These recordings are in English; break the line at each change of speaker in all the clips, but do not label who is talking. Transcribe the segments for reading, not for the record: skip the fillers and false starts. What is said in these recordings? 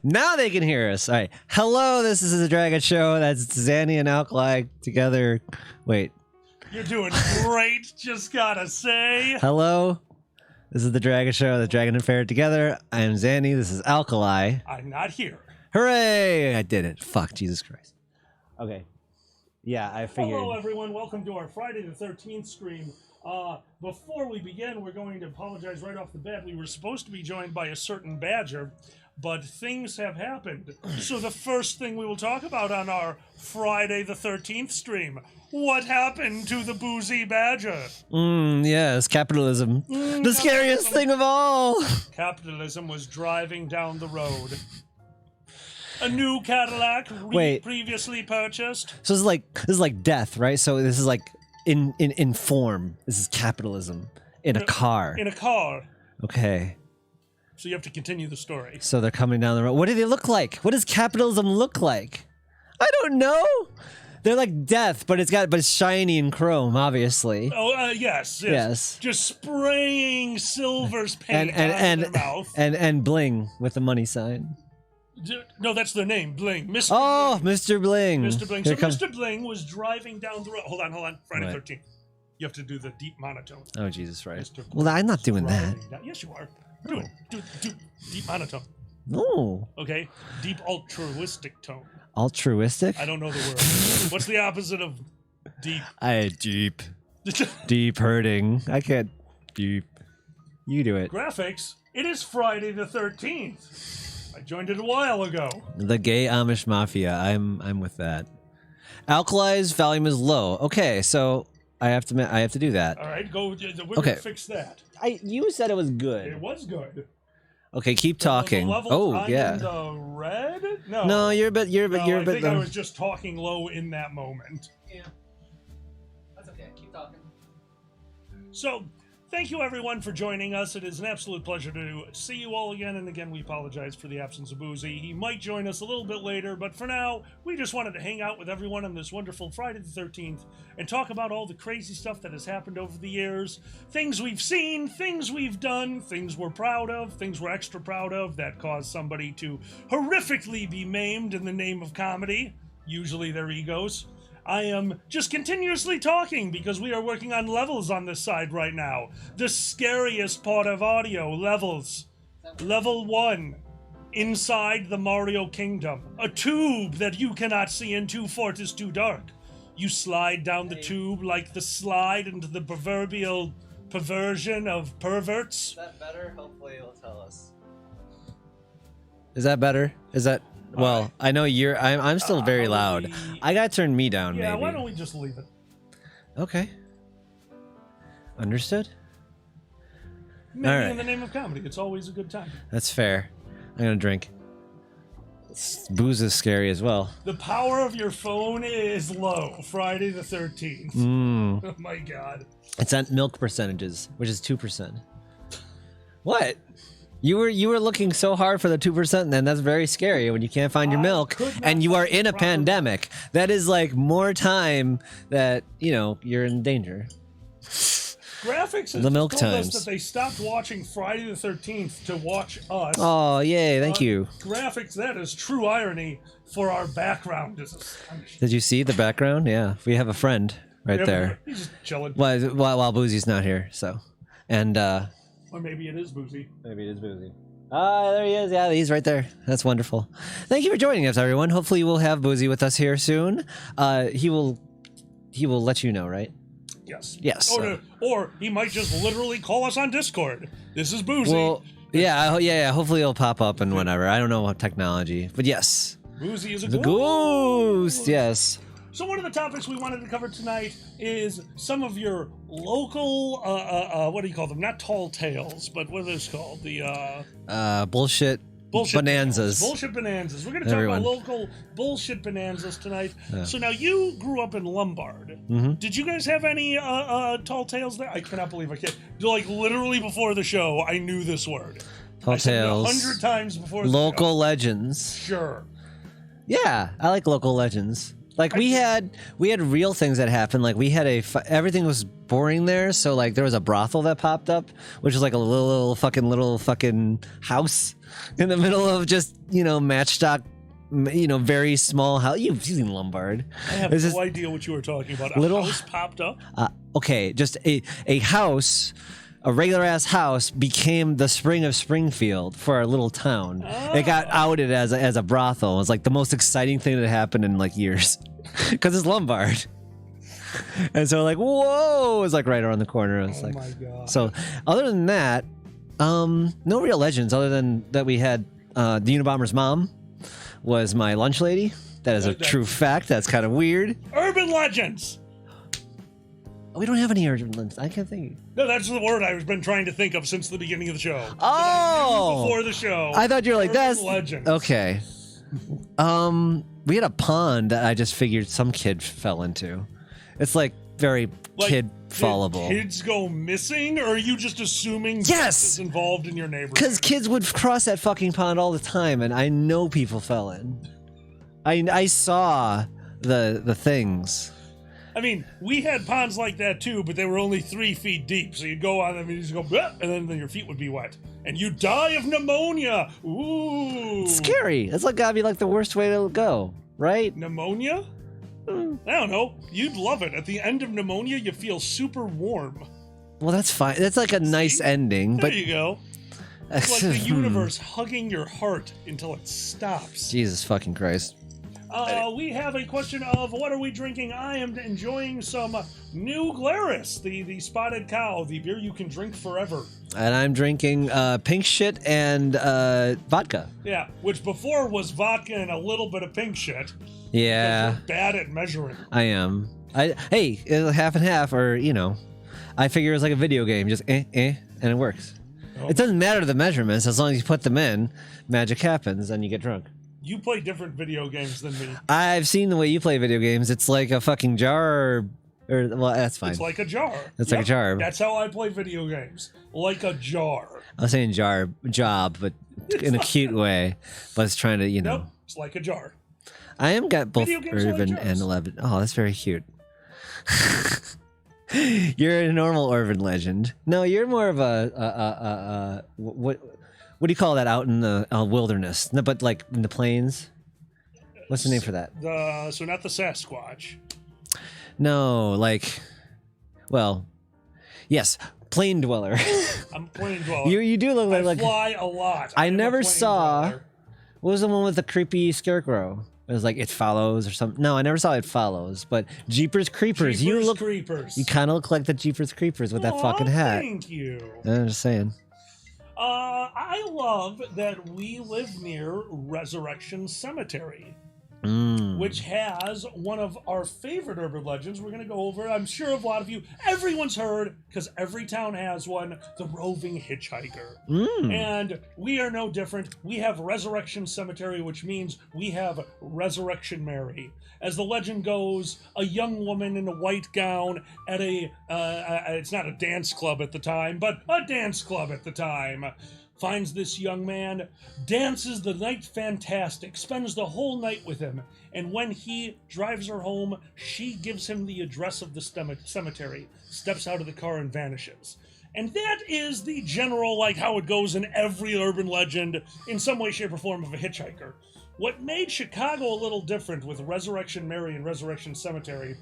Now they can hear us. All right. Hello, this is the Dragon Show. That's Zanny and Alkali together. Wait.
You're doing great, just gotta say.
Hello. This is the Dragon Show, the Dragon and Ferret together. I am Zanny. This is Alkali.
I'm not here.
Hooray! I did it. Fuck, Jesus Christ. Okay. Yeah, I figured.
Hello, everyone. Welcome to our Friday the 13th stream. Before we begin, we're going to apologize right off the bat. We were supposed to be joined by a certain badger, but things have happened. So the first thing we will talk about on our Friday the 13th stream, what happened to the boozy badger?
Yes, capitalism. The scariest thing of all.
Capitalism was driving down the road. A new Cadillac previously purchased.
So this is like death, right? So this is like in form. This is capitalism in a car.
In a car.
Okay.
So you have to continue the story.
So they're coming down the road. What do they look like? What does capitalism look like? I don't know. They're like death, but it's shiny and chrome, obviously.
Oh, yes. Just spraying silver's paint on their mouth.
And bling with the money sign.
No, that's their name, Bling. Mr.
Oh,
Bling.
Mr. Bling.
Mr. Bling. So Mr. Bling was driving down the road. Hold on. Friday
What?
13th. You have to do the deep monotone.
Oh, Jesus, right.
Mr.
Well, I'm not doing that.
Yes, you are. Do it. Do deep monotone.
No.
Okay? Deep altruistic tone.
Altruistic?
I don't know the word. What's the opposite of deep?
Deep hurting. I can't. Deep. You do it.
Graphics. It is Friday the 13th. I joined it a while ago.
The gay Amish mafia. I'm with that. Alkali's volume is low. Okay, so I have to do that.
All right, go. We're gonna fix that.
You said it was good.
It was good.
Okay, keep talking.
I'm
yeah.
in the red? No.
No, you're a bit.
I think I was just talking low in that moment.
Yeah. That's okay. Keep talking.
So, thank you everyone for joining us. It is an absolute pleasure to see you all again. And again, we apologize for the absence of Boozy. He might join us a little bit later, but for now, we just wanted to hang out with everyone on this wonderful Friday the 13th and talk about all the crazy stuff that has happened over the years. Things we've seen, things we've done, things we're proud of, things we're extra proud of that caused somebody to horrifically be maimed in the name of comedy, usually their egos. I am just continuously talking because we are working on levels on this side right now. The scariest part of audio, levels. Level 1, inside the Mario Kingdom. A tube that you cannot see into, for it is too dark. You slide down the tube like the slide into the proverbial perversion of perverts.
Is that better? Hopefully it'll tell us. Is that better? Is that... Well, I know you're... I'm still very loud. I gotta turn me down, maybe.
Yeah, why don't we just leave it?
Okay. Understood?
Maybe
All right.
in the name of comedy. It's always a good time.
That's fair. I'm gonna drink. Booze is scary as well.
The power of your phone is low. Friday the 13th. Oh my god.
It's at milk percentages, which is 2%. What? You were looking so hard for the 2%, and then that's very scary when you can't find your milk, and you are in a pandemic. That is like more time that, you're in danger.
Graphics has
The milk
told
times.
us that they stopped watching Friday the 13th to watch us.
Oh, yay, thank you.
Graphics, that is true irony for our background.
Did you see the background? Yeah, we have a friend right there.
He's just chilling.
While Boozy's not here, so. And,
Or maybe it is Boozy.
Maybe it is Boozy. Ah, there he is. Yeah, he's right there. That's wonderful. Thank you for joining us, everyone. Hopefully we'll have Boozy with us here soon. He will let you know, right?
Yes.
Yes.
Or he might just literally call us on Discord. This is Boozy.
Well, yeah. Hopefully it'll pop up and whatever. I don't know what technology, but yes.
Boozy is a
The
ghost.
ghost, yes.
So one of the topics we wanted to cover tonight is some of your local, what do you call them? Not tall tales, but what are those called? The,
bullshit bonanzas.
Bullshit bonanzas. We're going to talk about local bullshit bonanzas tonight. Yeah. So now you grew up in Lombard. Mm-hmm. Did you guys have any tall tales there? I cannot believe I can't. Like literally before the show, I knew this word.
Tall tales.
100 times before the
local
show.
Legends.
Sure.
Yeah, I like local legends. Like we had real things that happened. Like we had everything was boring there. So like there was a brothel that popped up, which was like a little fucking house in the middle of just, matchstock, very small house. You've seen Lombard.
I have no idea what you were talking about. A house popped up?
Okay, just a house, a regular ass house became the Spring of Springfield for our little town.
Oh.
It got outed as a brothel. It was like the most exciting thing that happened in like years, because it's Lombard. And so like, whoa, it was like right around the corner. It was
my God.
So other than that, no real legends other than that we had the Unabomber's mom was my lunch lady. That is a true fact. That's kind of weird.
Urban legends.
We don't have any urban legends. I can't think.
No, that's the word I've been trying to think of since the beginning of the show.
Oh,
before the show.
I thought you were like
urban
that's
legends.
Okay. We had a pond that I just figured some kid fell into. It's like very kid fallable.
Did kids go missing, or are you just assuming
yes
is involved in your neighborhood?
Because kids would cross that fucking pond all the time, and I know people fell in. I saw the things.
I mean, we had ponds like that too, but they were only 3 feet deep. So you'd go on them and you just go, bleh, and then your feet would be wet, and you die of pneumonia. Ooh,
it's scary. It's like gotta be like the worst way to go, right?
Pneumonia? I don't know. You'd love it. At the end of pneumonia, you feel super warm.
Well, that's fine. That's like a nice ending.
There
but
you go. It's like the universe hugging your heart until it stops.
Jesus fucking Christ.
We have a question of what are we drinking? I am enjoying some New Glarus, the spotted cow, the beer you can drink forever.
And I'm drinking pink shit and vodka.
Yeah, which before was vodka and a little bit of pink shit.
Yeah.
You're bad at measuring.
I am. Hey, half and half, or I figure it's like a video game, just and it works. Oh. It doesn't matter the measurements as long as you put them in. Magic happens, and you get drunk.
You play different video games than me.
I've seen the way you play video games. It's like a fucking jar, well, that's fine.
It's like a jar.
It's like a jar.
That's how I play video games, like a jar.
I was saying job, but in a cute way. But it's trying to,
Nope, it's like a jar.
I am got both Irvin and 11. Oh, that's very cute. You're a normal urban legend. No, you're more of a what do you call that out in the wilderness? No, but like in the plains. What's the name for that?
So not the Sasquatch.
No, well, yes, plain dweller.
I'm a plain dweller.
You do look like
I fly a lot.
I never saw. Dweller. What was the one with the creepy scarecrow? It was like It Follows or something. No, I never saw It Follows, but Jeepers Creepers. You kind of look like the Jeepers Creepers with that fucking hat.
Thank you.
I'm just saying.
I love that we live near Resurrection Cemetery, which has one of our favorite urban legends. We're going to go over. I'm sure a lot of you, everyone's heard, because every town has one, the roving hitchhiker. And we are no different. We have Resurrection Cemetery, which means we have Resurrection Mary. As the legend goes, a young woman in a white gown at it's not a dance club at the time, but a dance club at the time, finds this young man, dances the night fantastic, spends the whole night with him, and when he drives her home, she gives him the address of the cemetery, steps out of the car and vanishes. And that is the general, how it goes in every urban legend, in some way, shape, or form, of a hitchhiker. What made Chicago a little different with Resurrection Mary and Resurrection Cemetery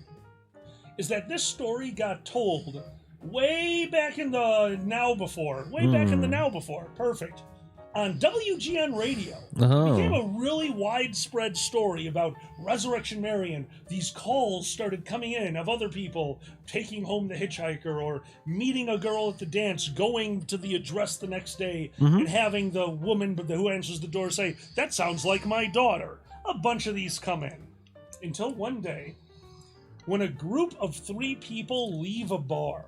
is that this story got told way back in the Now Before. Perfect. On WGN Radio. It became a really widespread story about Resurrection Mary, and these calls started coming in of other people taking home the hitchhiker or meeting a girl at the dance, going to the address the next day, and having the woman who answers the door say, "That sounds like my daughter." A bunch of these come in. Until one day, when a group of 3 people leave a bar,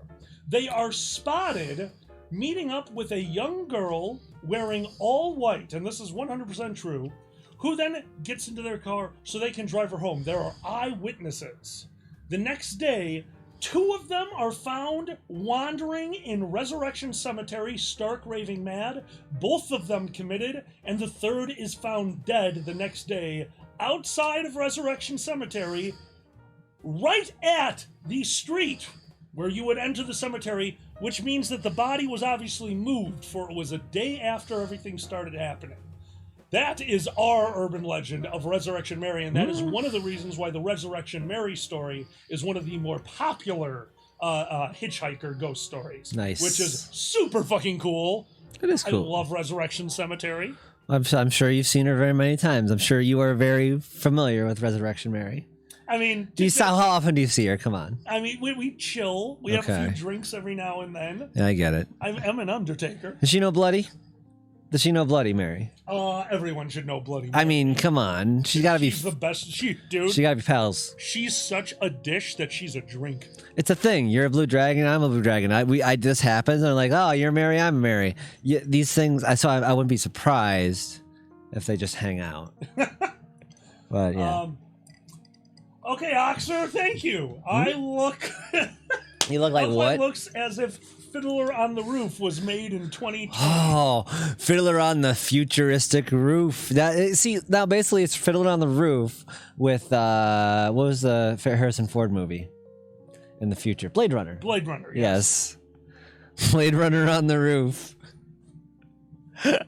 they are spotted meeting up with a young girl wearing all white, and this is 100% true, who then gets into their car so they can drive her home. There are eyewitnesses. The next day, 2 of them are found wandering in Resurrection Cemetery, stark raving mad. Both of them committed, and the third is found dead the next day outside of Resurrection Cemetery, right at the street where you would enter the cemetery, which means that the body was obviously moved, for it was a day after everything started happening. That is our urban legend of Resurrection Mary, and that is one of the reasons why the Resurrection Mary story is one of the more popular hitchhiker ghost stories.
Nice.
Which is super fucking cool.
It is cool.
I love Resurrection Cemetery.
I'm sure you've seen her very many times. I'm sure you are very familiar with Resurrection Mary.
I mean,
how often do you see her? Come on.
I mean, we chill. We have a few drinks every now and then.
Yeah, I get it.
I'm an Undertaker.
Does she know Bloody? Does she know Bloody Mary?
Everyone should know Bloody Mary.
I mean, come on. She's got to be.
She's the best. Dude.
She got to be pals.
She's such a dish that she's a drink.
It's a thing. You're a blue dragon. I'm a blue dragon. This happens. And I'm like, oh, you're Mary. I'm Mary. Yeah, these things. I wouldn't be surprised if they just hang out. But yeah.
Okay, Oxer, thank you. I look.
You look like what?
It looks as if Fiddler on the Roof was made in 2020.
Oh, Fiddler on the Futuristic Roof. Now basically it's Fiddler on the Roof with what was the Harrison Ford movie in the future? Blade Runner.
Blade Runner.
Yes. Blade Runner on the roof.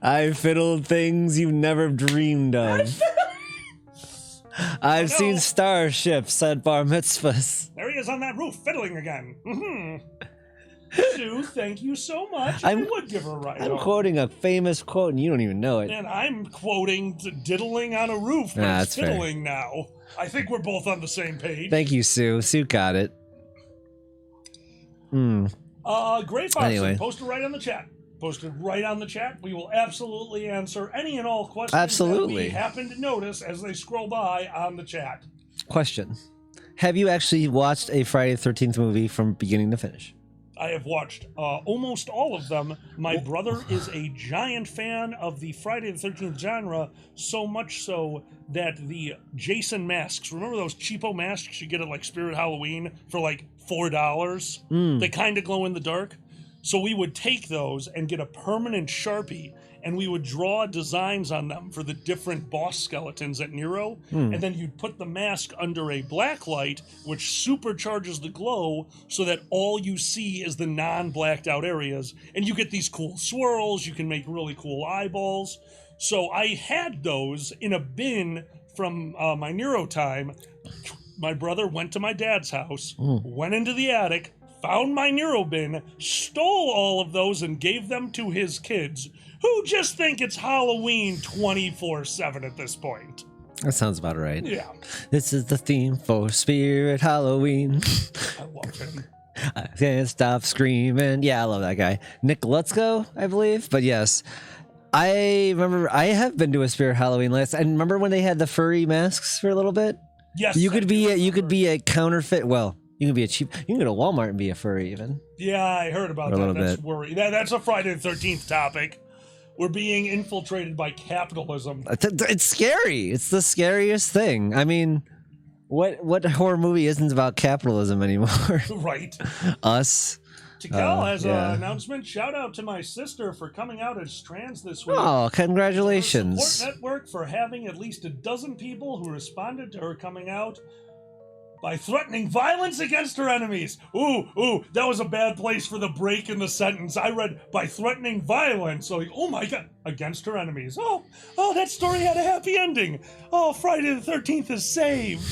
I fiddled things you never dreamed of. I've seen starships at bar mitzvahs.
There he is on that roof, fiddling again. Sue, thank you so much.
I
would give her a ride.
I'm quoting a famous quote, and you don't even know it.
And I'm quoting diddling on a roof, but it's fiddling now. I think we're both on the same page.
Thank you, Sue. Sue got it.
Great Boston.
Anyway.
Posted right on the chat. Posted right on the chat. We will absolutely answer any and all questions
absolutely.
that we happen to notice as they scroll by on the chat.
Question. Have you actually watched a Friday the 13th movie from beginning to finish?
I have watched almost all of them. My brother is a giant fan of the Friday the 13th genre, so much so that the Jason masks, remember those cheapo masks you get at like Spirit Halloween for like $4? They kind of glow in the dark. So we would take those and get a permanent Sharpie, and we would draw designs on them for the different boss skeletons at Nero, and then you'd put the mask under a black light, which supercharges the glow so that all you see is the non-blacked out areas, and you get these cool swirls, you can make really cool eyeballs. So I had those in a bin from my Nero time. My brother went to my dad's house, went into the attic, found my Nero bin, stole all of those, and gave them to his kids, who just think it's Halloween 24/7 at this point.
That sounds about right.
Yeah.
This is the theme for Spirit Halloween.
I love him.
I can't stop screaming. Yeah, I love that guy. Nick Lutzko, I believe. But yes, I remember I have been to a Spirit Halloween list. And remember when they had the furry masks for a little bit?
Yes.
You could be a counterfeit. Well, you can be a cheap. You can go to Walmart and be a furry even.
Yeah, I heard about
For a
that.
little
That's
bit.
worry. That's a Friday the 13th topic. We're being infiltrated by capitalism.
It's scary. It's the scariest thing. I mean, what horror movie isn't about capitalism anymore?
Right.
Us.
Tikel has an announcement. Shout out to my sister for coming out as trans this week.
Oh, congratulations.
Support network for having at least a dozen people who responded to her coming out by threatening violence against her enemies. Ooh, that was a bad place for the break in the sentence. I read by threatening violence. So, oh my God, against her enemies. Oh, that story had a happy ending. Oh, Friday the 13th is saved.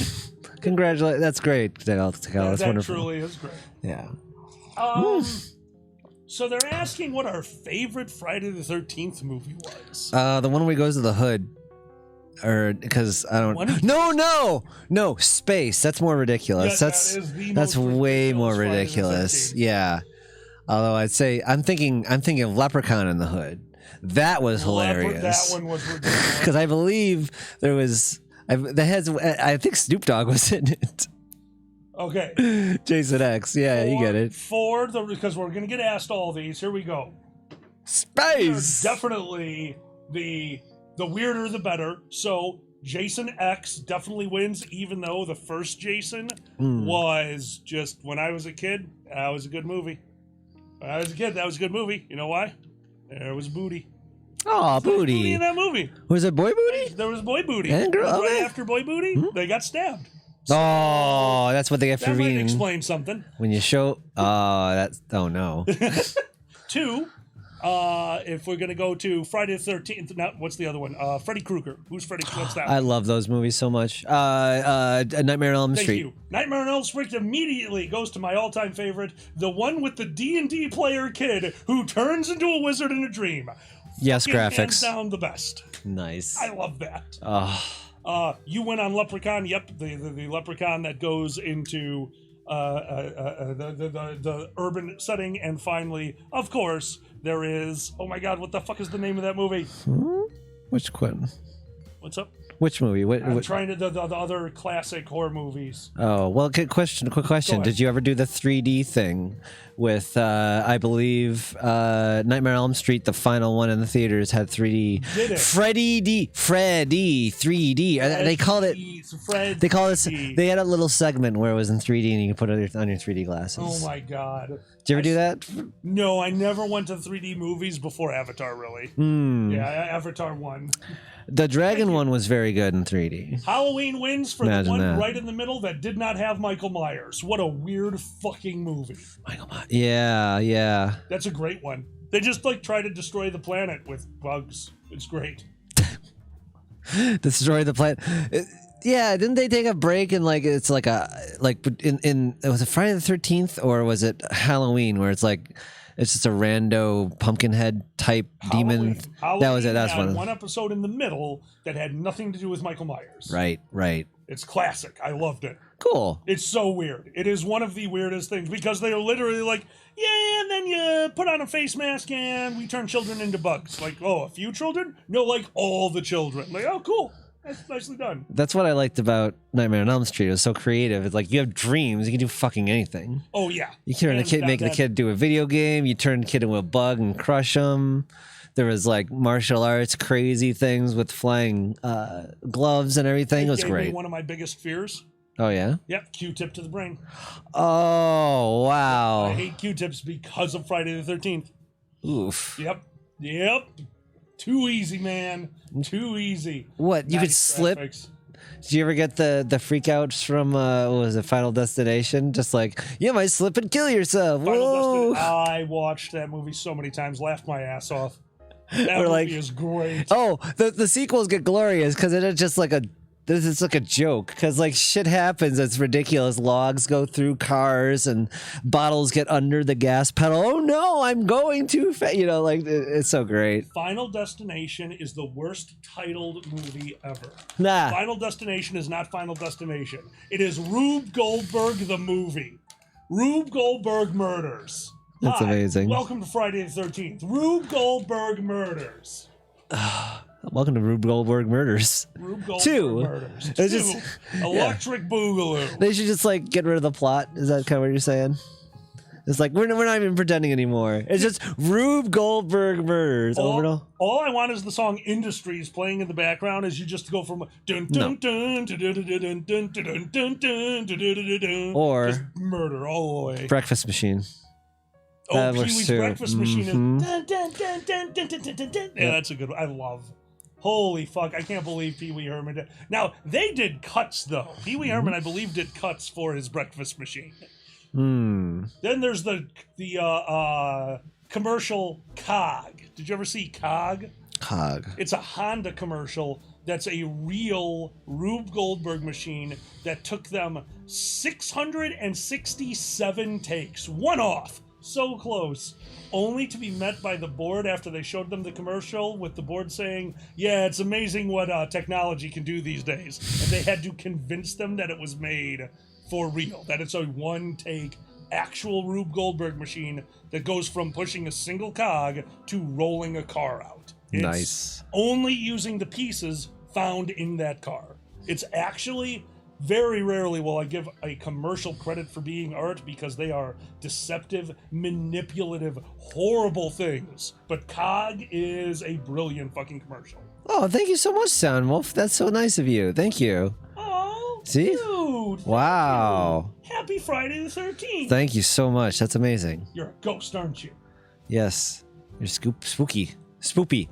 Congratulations. That's great, Tikel. That's
that
wonderful.
truly is great.
Yeah.
So they're asking what our favorite Friday the 13th movie was.
The one where he goes to the hood. Or because I don't. No, space. That's more ridiculous.
Yeah,
that's way more ridiculous. Yeah. Although I'd say I'm thinking of Leprechaun in the Hood. That was hilarious.
That one was ridiculous.
Because I believe there was. I think Snoop Dogg was in it.
Okay.
Jason X. Yeah, you get it.
Because we're gonna get asked all these. Here we go.
Space.
Definitely the weirder the better. So Jason X definitely wins, even though the first Jason was just, when I was a kid, that was a good movie. When I was a kid, that was a good movie. You know why? There was booty.
Oh,
Booty
booty.
in that movie.
Was it boy booty?
There was boy booty.
And girl,
Right
okay.
after boy booty, they got stabbed.
Oh, that's what they get for
That might
being.
explain something.
When you show. That's. Oh, no.
2, if we're gonna go to Friday the 13th, now what's the other one? Freddy Krueger. Who's Freddy? What's that?
I love those movies so much. Nightmare on Elm
Thank
Street.
you. Nightmare on Elm Street immediately goes to my all-time favorite, the one with the D&D player kid who turns into a wizard in a dream.
Yes,
Fucking hands
graphics.
down the best.
Nice.
I love that.
Oh,
You went on Leprechaun. Yep, the Leprechaun that goes into the urban setting, and finally, of course, there is. Oh my God, what the fuck is the name of that movie?
which Quentin?
What's up?
Which movie?
I'm trying to the other classic horror movies.
Oh, well, quick question.
Go ahead.
Did you ever do the 3D thing with, I believe, Nightmare on Elm Street, the final one in the theaters, had 3D.
Did it?
Freddy 3D. They called it. They call this. They had a little segment where it was in 3D and you could put it on your 3D glasses.
Oh my God.
Did you ever do that?
No, I never went to 3D movies before Avatar, really. Yeah, Avatar 1.
The dragon one was very good in 3D.
Halloween wins for
Imagine
the one
that.
right in the middle that did not have Michael Myers. What a weird fucking movie.
Yeah.
That's a great one. They just like try to destroy the planet with bugs. It's great.
Destroy the planet. Yeah, didn't they take a break and it's like in was it Friday the 13th or was it Halloween where it's like it's just a rando pumpkin head type demon?
Halloween
That was it. That's
had
one.
one episode in the middle that had nothing to do with Michael Myers.
Right.
It's classic. I loved it.
Cool.
It's so weird. It is one of the weirdest things because they are literally like, yeah, and then you put on a face mask and we turn children into bugs. Like, oh, a few children? No, like all the children. Like, oh, cool. That's nicely done.
That's what I liked about Nightmare on Elm Street. It was so creative. It's like you have dreams. You can do fucking anything.
Oh, yeah.
You turn the kid, make the kid do a video game. You turn the kid into a bug and crush him. There was like martial arts, crazy things with flying gloves and everything. It was great.
One of my biggest fears.
Oh yeah.
Yep, Q-tip to the brain.
Oh wow.
I hate Q-tips because of Friday the 13th.
Oof.
Yep. Too easy, man. Too easy.
What? You could slip?
Graphics.
Did you ever get the freakouts from what was it, Final Destination? Just like you might slip and kill yourself. Whoa!
I watched that movie so many times, laughed my ass off. That
Or
movie
like-
is great.
Oh, the sequels get glorious because it's just like it's like a joke because like shit happens. It's ridiculous. Logs go through cars and bottles get under the gas pedal. Oh no, I'm going too fast. You know, like it's so great.
Final Destination is the worst titled movie ever.
Nah.
Final Destination is not Final Destination. It is Rube Goldberg the movie. Rube Goldberg murders.
That's
Hi,
amazing.
Welcome to Friday the 13th. Rube Goldberg murders.
Welcome to Rube Goldberg Murders.
Rube Goldberg
Two.
murders.
It's
Two.
just-
Electric Boogaloo.
They should just like get rid of the plot. Is that kind of what you're saying? It's like we're not even pretending anymore. It's just Rube Goldberg Murders. Overall.
All I want is the song Industries playing in the background as you just go from dun dun dun dun dun dun dun dun dun dun dun dun dun,
Or-
just murder all the way.
Breakfast Machine.
Oh,
that
Pee
works
Wee's
too.
Breakfast Machine is
Mhm.
dun, dun, dun, dun, dun, dun, dun, dun, dun. Yeah, that's a good one. I love. Holy fuck, I can't believe Pee Wee Herman did. Now, they did cuts though. Pee Wee Herman, I believe, did cuts for his Breakfast Machine.
Hmm.
Then there's the commercial Cog. Did you ever see Cog?
Cog.
It's a Honda commercial that's a real Rube Goldberg machine that took them 667 takes. One off. So close. Only to be met by the board after they showed them the commercial with the board saying, yeah, it's amazing what technology can do these days. And they had to convince them that it was made for real, that it's a one-take actual Rube Goldberg machine that goes from pushing a single cog to rolling a car out. It's
Nice.
only using the pieces found in that car. It's actually very rarely will I give a commercial credit for being art because they are deceptive, manipulative, horrible things. But Cog is a brilliant fucking commercial.
Oh, thank you so much, Sound Wolf. That's so nice of you. Thank you.
Oh,
See?
dude. thank
Wow.
you. Happy Friday the 13th.
Thank you so much. That's amazing.
You're a ghost, aren't you?
Yes. You're spooky. Spoopy.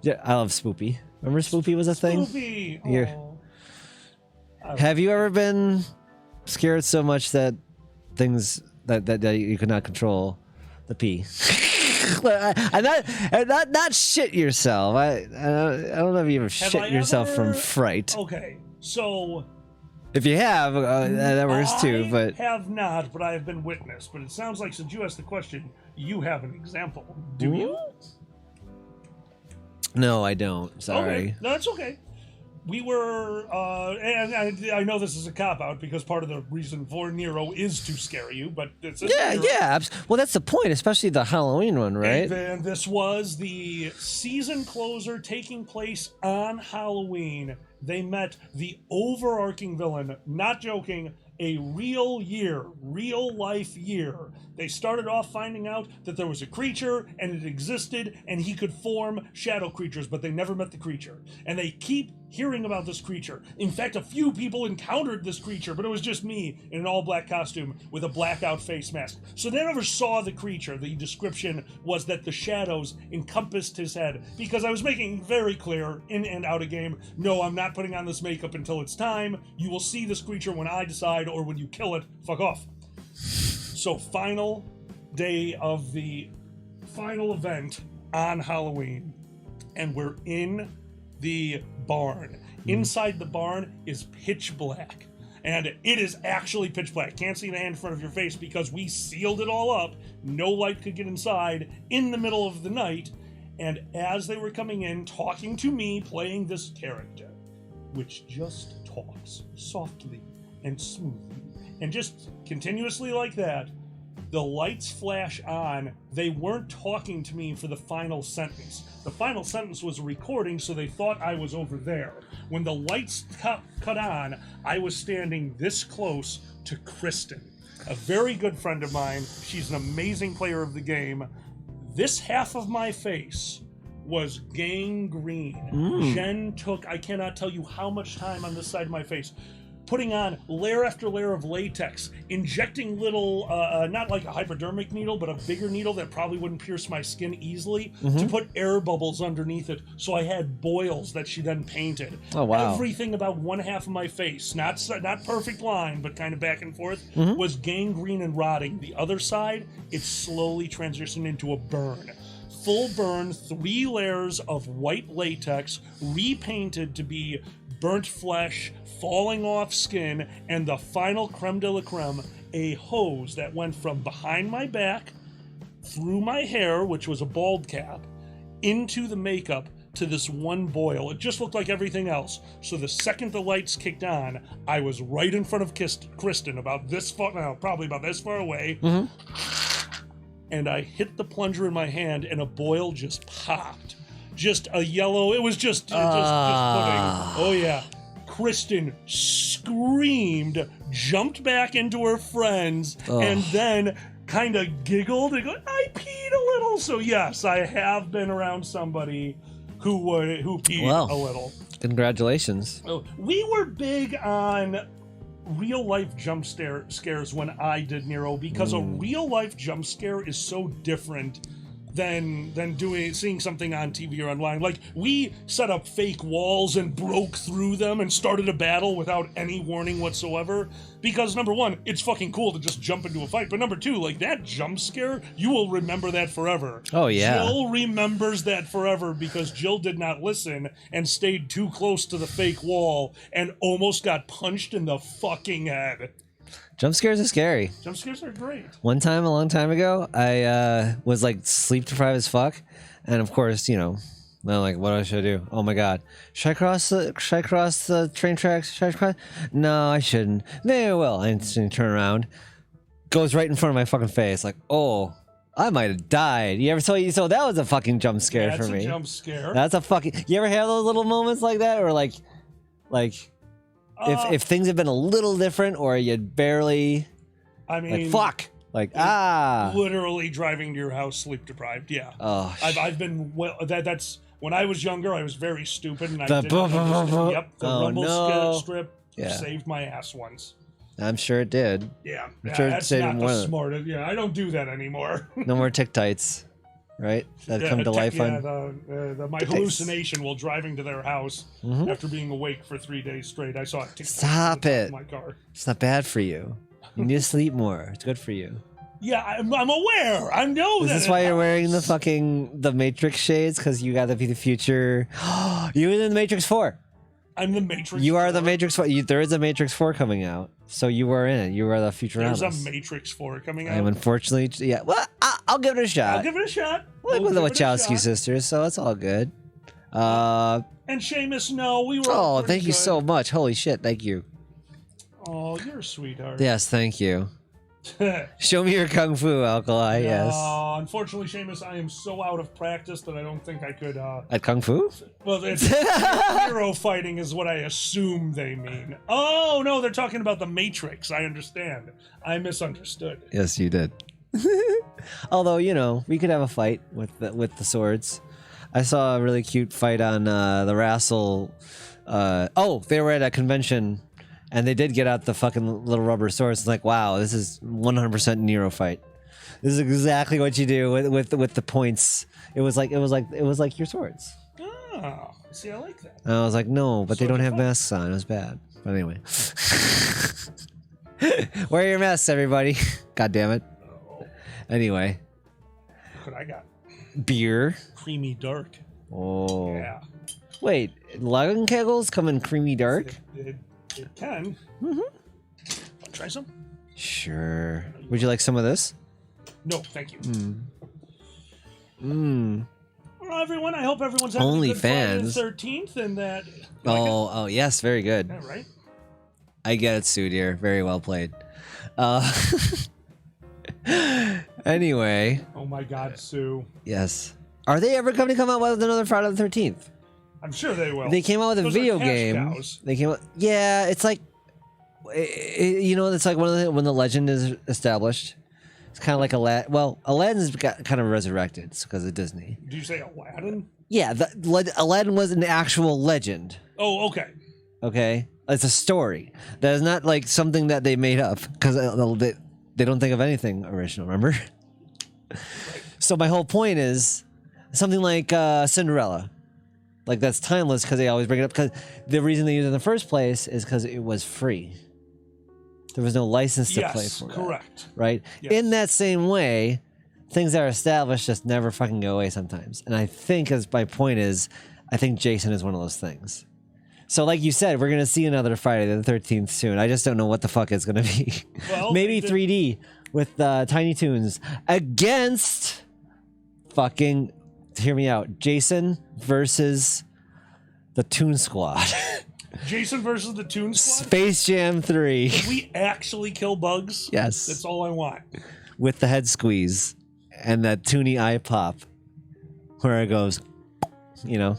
Yeah, I love Spoopy. Remember Spoopy was a thing?
Spoopy.
You're-
Aw.
Have you ever been scared so much that things that you could not control the pee? not shit yourself. I don't know if you ever shit yourself from fright.
Okay, so
If you have, that works too.
I
But
have not, but I have been witness. But it sounds like since you asked the question, you have an example. Do you?
no, I don't. Sorry.
Okay. No, that's okay. We were, and I know this is a cop-out because part of the reason for Nero is to scare you, but it's
Yeah. Well, that's the point, especially the Halloween one, right?
And then this was the season closer taking place on Halloween. They met the overarching villain, not joking, a real life year. They started off finding out that there was a creature and it existed and he could form shadow creatures, but they never met the creature. And they keep hearing about this creature. In fact, a few people encountered this creature, but it was just me in an all-black costume with a blackout face mask. So they never saw the creature. The description was that the shadows encompassed his head, because I was making very clear in and out of game, no, I'm not putting on this makeup until it's time. You will see this creature when I decide, or when you kill it. Fuck off. So final day of the final event on Halloween, and we're in the barn. Inside the barn is pitch black, and it is actually pitch black. Can't see the hand in front of your face because we sealed it all up. No light could get inside in the middle of the night. And as they were coming in, talking to me, playing this character, which just talks softly and smoothly and just continuously like that, the lights flash on. They weren't talking to me for the final sentence. The final sentence was a recording, so they thought I was over there. When the lights cut on, I was standing this close to Kristen, a very good friend of mine. She's an amazing player of the game. This half of my face was gangrene. Jen took, I cannot tell you how much time on this side of my face, putting on layer after layer of latex, injecting little, not like a hypodermic needle, but a bigger needle that probably wouldn't pierce my skin easily, to put air bubbles underneath it. So I had boils that she then painted.
Oh, wow.
Everything about one half of my face, not perfect line, but kind of back and forth, was gangrene and rotting. The other side, it slowly transitioned into a burn. Full burn, 3 layers of white latex, repainted to be burnt flesh, falling off skin, and the final creme de la creme, a hose that went from behind my back, through my hair, which was a bald cap, into the makeup to this one boil. It just looked like everything else. So the second the lights kicked on, I was right in front of Kristen, about this far, well, probably about this far away, and I hit the plunger in my hand, and a boil just popped. Just a yellow, it was just pudding. Oh yeah. Kristen screamed, jumped back into her friends, and then kind of giggled and go, I peed a little. So yes, I have been around somebody who peed a little.
Congratulations.
We were big on real life jump scares when I did Nero, because a real life jump scare is so different than seeing something on TV or online. Like, we set up fake walls and broke through them and started a battle without any warning whatsoever, because number one, it's fucking cool to just jump into a fight, but number two, like, that jump scare, you will remember that forever.
Oh yeah.
Jill remembers that forever because Jill did not listen and stayed too close to the fake wall and almost got punched in the fucking head.
Jump scares are scary.
Jump scares are great.
One time, a long time ago, I was like sleep deprived as fuck, and of course, I'm like, what should I do? Oh my god, should I cross the train tracks? Should I cross? No, I shouldn't. Maybe I will. I instantly turn around, goes right in front of my fucking face. Like, oh, I might have died. So that was a fucking jump scare for me.
That's a jump scare.
That's a fucking. You ever have those little moments like that, or like. If things have been a little different, or you barely,
I mean,
like fuck, like
literally driving to your house sleep deprived. Yeah, I've been that's when I was younger. I was very stupid, and I didn't understand. Yep, the rumble strip saved my ass once.
I'm sure it did.
Yeah,
I'm sure
that's not the smart. Yeah, I don't do that anymore.
No more tick tights. right? That come to life on.
My hallucination while driving to their house after being awake for 3 days straight. I saw it.
Stop it!
In my car.
It's not bad for you. You need to sleep more. It's good for you.
Yeah, I'm aware. I know that.
Is this why you're wearing the Matrix shades? Because you got to be the future. You were in the Matrix 4.
I'm the Matrix.
You are the Matrix 4. There is a Matrix 4 coming out, so you were in it. You are the Futuramus.
There's a Matrix 4 coming out.
I'm unfortunately, yeah. Well, I'll give it a shot.
I'll give it a shot.
Like with the Wachowski sisters, so it's all good.
And Seamus, no, we were.
Oh, thank you so much. Holy shit, thank you.
Oh, you're a sweetheart.
Yes, thank you. Show me your kung fu, Alkali. Yes.
Unfortunately, Seamus, I am so out of practice that I don't think I could.
At kung fu?
Well, it's hero fighting is what I assume they mean. Oh no, they're talking about the Matrix. I understand. I misunderstood.
Yes, you did. Although we could have a fight with the swords. I saw a really cute fight on the Wrestle. They were at a convention. And they did get out the fucking little rubber swords. It's like, wow, this is 100% Nero fight. This is exactly what you do with the points. It was like your swords.
Oh, see, I like that.
And I was like, no, but they don't have masks on. It was bad. But anyway, wear your masks, everybody. God damn it. Anyway,
look what I got.
Beer.
Creamy dark.
Oh.
Yeah.
Wait, Lagen Kegels come in creamy dark?
It can.
Mm-hmm.
Want to try some?
Sure. Would you like some of this?
No, thank you. Well, everyone, I hope everyone's having
Only
a good Friday
fans.
the 13th and that...
Oh, yes, very good.
Yeah, right?
I get it, Sue, dear. Very well played. Anyway.
Oh my God, Sue.
Yes. Are they ever going to come out with another Friday the 13th?
I'm sure they will.
They came out with a
Those
video
are cash
game.
cows.
They came out. Yeah, it's like, it's like when the legend is established. It's kind of like Aladdin. Well, Aladdin's got kind of resurrected because of Disney.
Did you say Aladdin?
Yeah, Aladdin was an actual legend.
Oh, okay.
Okay, it's a story. That is not like something that they made up because they don't think of anything original. Remember? Right. So my whole point is something like Cinderella. Like, that's timeless because they always bring it up. Because the reason they used it in the first place is because it was free. There was no license to play for it.
Correct.
Right?
Yes.
In that same way, things that are established just never fucking go away sometimes. And I think, as my point is, I think Jason is one of those things. So like you said, we're going to see another Friday the 13th soon. I just don't know what the fuck it's going to be. Well, maybe 3D with Tiny Toons against fucking... Hear me out. Jason versus the Toon Squad.
Jason versus the Toon Squad?
Space Jam 3.
If we actually kill bugs?
Yes.
That's all I want.
With the head squeeze and that toony eye pop where it goes, it's going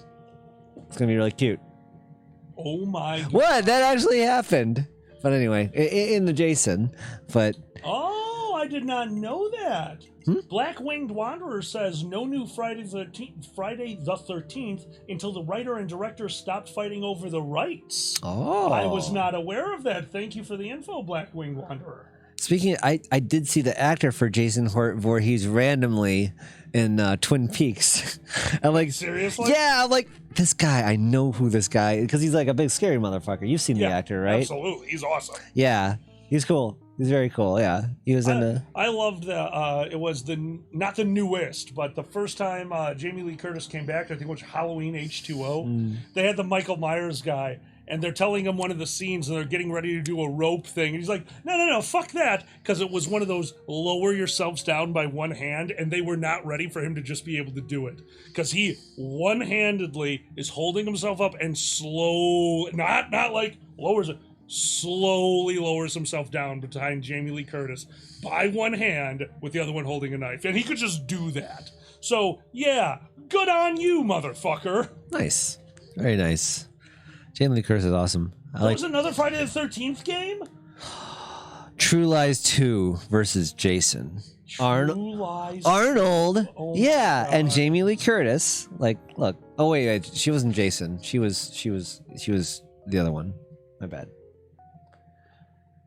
to be really cute.
Oh my God.
What? That actually happened. But anyway, in the Jason, but...
Oh, I did not know that. Black Winged Wanderer says no new Friday the 13th until the writer and director stopped fighting over the rights.
Oh.
I was not aware of that. Thank you for the info, Black Winged Wanderer.
Speaking, I did see the actor for Jason Voorhees randomly in Twin Peaks. I'm like,
seriously?
Yeah, I'm like, this guy, I know who this guy is, because he's like a big scary motherfucker. You've seen the actor, right?
Absolutely. He's awesome.
Yeah, he's cool. He's very cool, yeah. He was in the...
I loved it was not the newest, but the first time Jamie Lee Curtis came back, I think it was Halloween H2O, they had the Michael Myers guy, and they're telling him one of the scenes, and they're getting ready to do a rope thing, and he's like, no, fuck that, because it was one of those lower yourselves down by one hand, and they were not ready for him to just be able to do it, because he one-handedly is holding himself up and not like lowers it, slowly lowers himself down behind Jamie Lee Curtis by one hand with the other one holding a knife. And he could just do that. So, yeah, good on you, motherfucker.
Nice. Very nice. Jamie Lee Curtis is awesome.
Was another Friday the 13th game?
True Lies 2 versus Jason. Arnold.
Oh
yeah, and Jamie Lee Curtis. Like, look. Oh, wait, she wasn't Jason. She was the other one. My bad.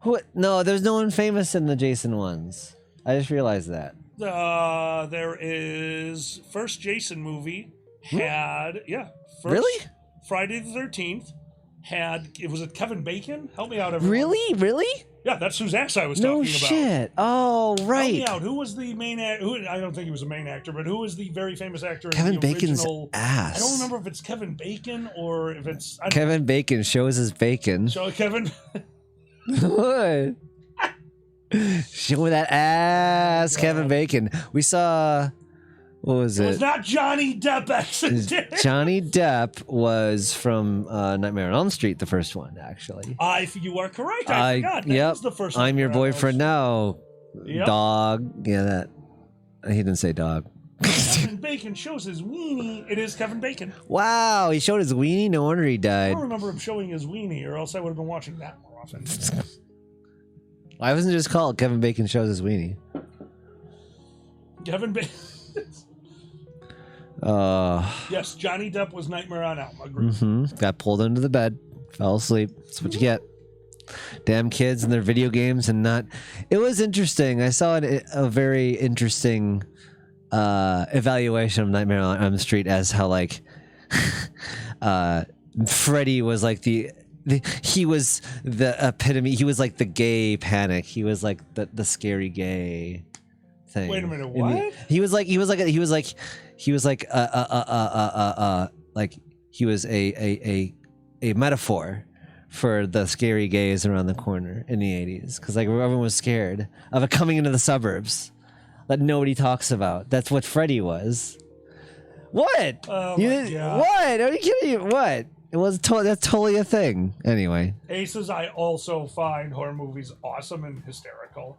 What? No, there's no one famous in the Jason ones. I just realized that.
There is first Jason movie had first
Really?
Friday the 13th was it Kevin Bacon? Help me out, everyone.
Really?
Yeah, that's whose ass I was
No
talking about.
shit. Oh, right.
Help me out. Who was the main actor? I don't think he was a main actor, but who was the very famous actor in
Kevin
the
Bacon's
original?
ass.
I don't remember if it's Kevin Bacon or if it's
Kevin Bacon shows his bacon.
So Kevin.
What? Show that ass, Kevin Bacon. We saw. What was it?
It was not Johnny Depp accident.
Johnny Depp was from Nightmare on Elm Street, the first one, actually.
You are correct. I forgot. That
Yep.
was the first
I'm your
Nightmare on Elm
boyfriend now.
Yep.
Dog. Yeah, that. He didn't say dog.
Kevin Bacon shows his weenie. It is Kevin Bacon.
Wow, he showed his weenie. No wonder he
I
died.
don't remember him showing his weenie, or else I would have been watching that more often.
Why wasn't it just called Kevin Bacon shows his weenie?
Kevin Bacon. Yes, Johnny Depp was Nightmare on Elm. Agreed.
Got pulled under the bed, fell asleep. That's what you get. Damn kids and their video games and not. It was interesting. I saw a very interesting evaluation of Nightmare on Elm Street as how like Freddy was like he was the epitome. He was like the gay panic. He was like the scary gay thing.
Wait a minute, what?
He was like a metaphor for the scary gays around the corner in the 80s, because like everyone was scared of it coming into the suburbs that nobody talks about. That's what Freddy was. What?
Oh my God.
What? Are you kidding me? What? It was that's totally a thing. Anyway.
Aces, I also find horror movies awesome and hysterical.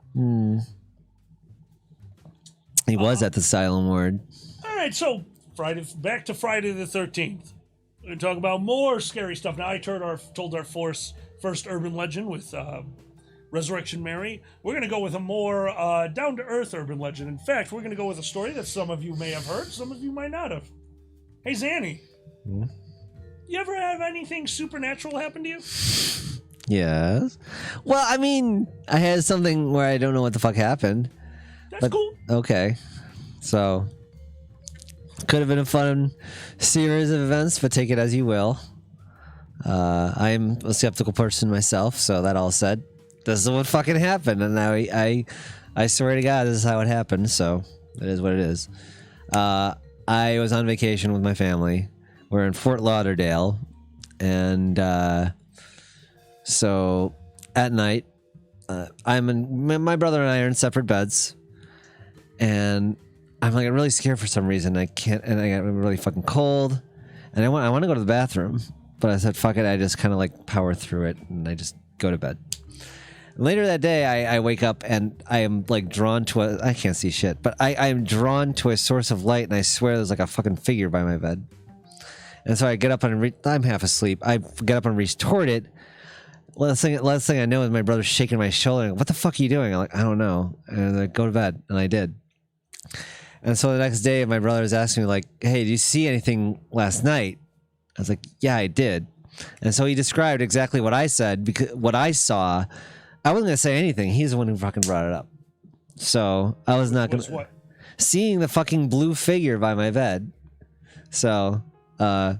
He was at the Asylum Ward.
All right, so back to Friday the 13th. We're going to talk about more scary stuff. Now, I told our first urban legend with Resurrection Mary. We're going to go with a more down-to-earth urban legend. In fact, we're going to go with a story that some of you may have heard, some of you might not have. Hey, Zanny. You ever have anything supernatural happen to you?
Yes. Well, I mean, I had something where I don't know what the fuck happened.
That's cool.
Okay. So, could have been a fun series of events, but take it as you will. I'm a skeptical person myself, so that all said, this is what fucking happened, and I swear to God, this is how it happened. So it is what it is. I was on vacation with my family. We're in Fort Lauderdale, and so at night, my brother and I are in separate beds, and I'm like really scared for some reason. I can't, and I got really fucking cold, and I want to go to the bathroom, but I said fuck it. I just kind of like power through it, and I just go to bed. Later that day, I wake up and I am like drawn to I can't see shit, but I am drawn to a source of light, and I swear there's like a fucking figure by my bed. And so I get up and I'm half asleep. I get up and reach toward it. Last thing I know is my brother's shaking my shoulder. Like, what the fuck are you doing? I'm like, I don't know. And I go to bed, and I did. And so the next day, my brother was asking me like, hey, did you see anything last night? I was like, yeah, I did. And so he described exactly what I said, because what I saw. I wasn't going to say anything. He's the one who fucking brought it up. So I was not going to... Seeing the fucking blue figure by my bed. So, could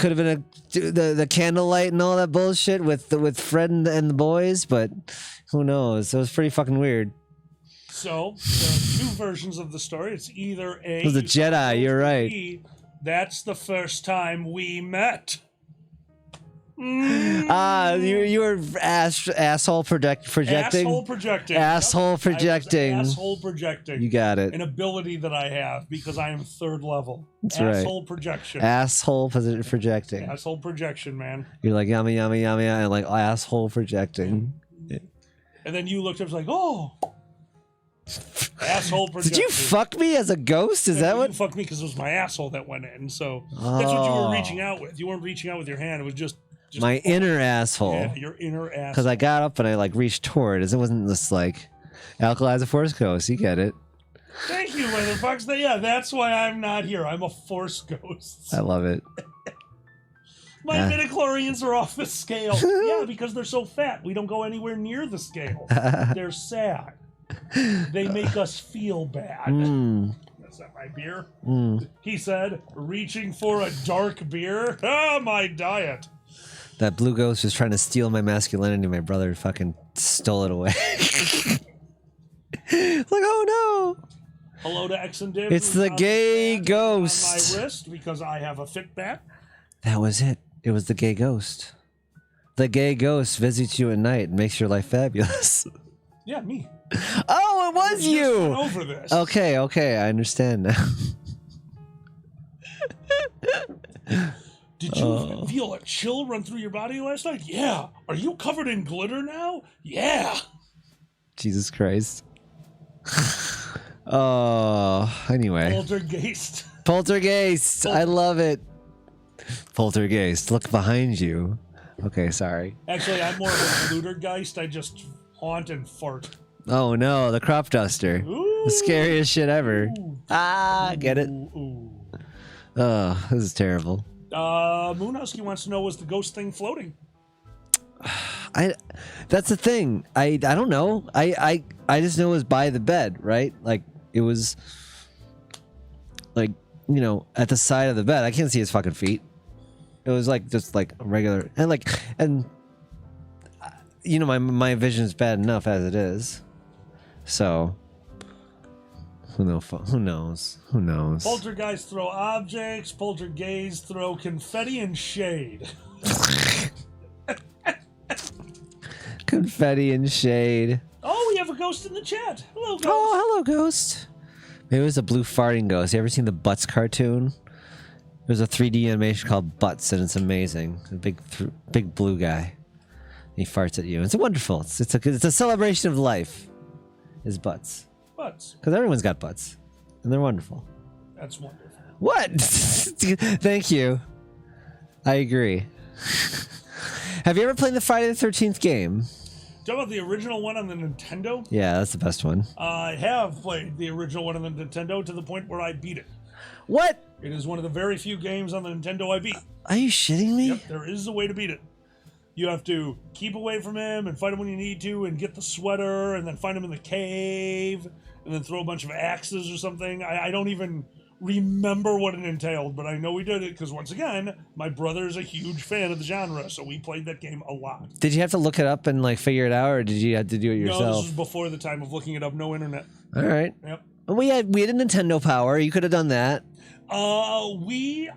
have been the candlelight and all that bullshit with Fred and the boys, but who knows? It was pretty fucking weird.
So, there are two versions of the story. It's either A...
It was a Jedi, you're right.
B, that's the first time we met.
You were asshole projecting.
Asshole projecting.
Asshole projecting.
Asshole projecting.
You got it.
An ability that I have because I am third level.
That's
asshole
right.
projection.
Asshole projecting.
Asshole projection, man.
You're like yummy, yummy, yummy, and like asshole projecting.
And then you looked up, like, oh. Asshole projection.
Did you fuck me as a ghost? Is that what?
You fucked me because it was my asshole that went in. So that's what you were reaching out with. You weren't reaching out with your hand. It was just
my inner asshole.
Yeah, your inner asshole.
Because I got up and I like reached toward it. It wasn't just like alkalize a force ghost. You get it.
Thank you, motherfuckers. Yeah, that's why I'm not here. I'm a force ghost.
I love it.
My midichlorians are off the scale. Yeah, because they're so fat. We don't go anywhere near the scale. They're sad. They make us feel bad. That's not my beer. He said, reaching for a dark beer. Ah, my diet.
That blue ghost was trying to steal my masculinity. My brother fucking stole it away. Like, oh no.
Hello to X and Div.
It's the gay ghost.
On my wrist because I have a Fitbit.
That was it. It was the gay ghost. The gay ghost visits you at night and makes your life fabulous.
Yeah, me.
Oh, it was
We just
you.
went over this.
Okay, I understand now.
Did you feel a chill run through your body last night? Yeah. Are you covered in glitter now? Yeah.
Jesus Christ. Oh, anyway.
Poltergeist.
Poltergeist. I love it. Poltergeist. Look behind you. Okay, sorry.
Actually, I'm more of a gluttergeist. I just haunt and fart.
Oh no, the crop duster.
Ooh.
The scariest shit ever. Ah, get it?
Ooh.
Oh, this is terrible.
Moonowski wants to know, was the ghost thing floating?
That's the thing. I don't know. I just know it was by the bed, right? Like it was like, you know, at the side of the bed. I can't see his fucking feet. It was like just like a regular and you know, my vision is bad enough as it is. So who knows?
Poltergeist throw objects, poltergeist throw confetti and shade.
Confetti and shade.
Oh, we have a ghost in the chat. Hello, ghost.
Oh, hello, ghost. Maybe it was a blue farting ghost. You ever seen the Butts cartoon? There's a 3D animation called Butts, and it's amazing. A big blue guy. He farts at you. It's wonderful. It's a celebration of life. His butts.
Butts.
Because everyone's got butts, and they're wonderful.
That's wonderful.
What? Thank you. I agree. Have you ever played the Friday the 13th game?
Talk about the original one on the Nintendo?
Yeah, that's the best one.
I have played the original one on the Nintendo to the point where I beat it.
What?
It is one of the very few games on the Nintendo I beat.
Are you shitting me?
Yep, there is a way to beat it. You have to keep away from him and fight him when you need to and get the sweater and then find him in the cave and then throw a bunch of axes or something. I don't even remember what it entailed, but I know we did it because, once again, my brother is a huge fan of the genre, so we played that game a lot.
Did you have to look it up and like figure it out, or did you have to do it yourself?
No, this was before the time of looking it up. No internet.
All right.
Yep.
We had a Nintendo Power. You could have done that.
We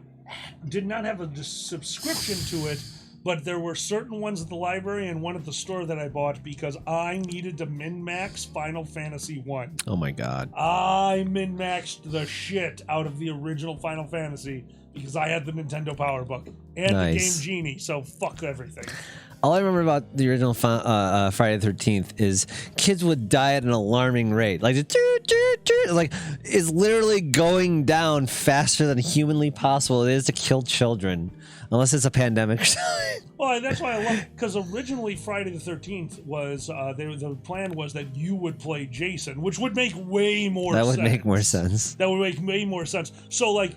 did not have a subscription to it, but there were certain ones at the library and one at the store that I bought because I needed to min-max Final Fantasy 1.
Oh my god.
I min-maxed the shit out of the original Final Fantasy because I had the Nintendo Power Book and the Game Genie, so fuck everything.
All I remember about the original Friday the 13th is kids would die at an alarming rate. Like, it's literally going down faster than humanly possible it is to kill children. Unless it's a pandemic or something.
Well, that's why I love it, because originally Friday the 13th was, the plan was that you would play Jason, which would make way more sense.
That would make more sense.
That would make way more sense. So, like,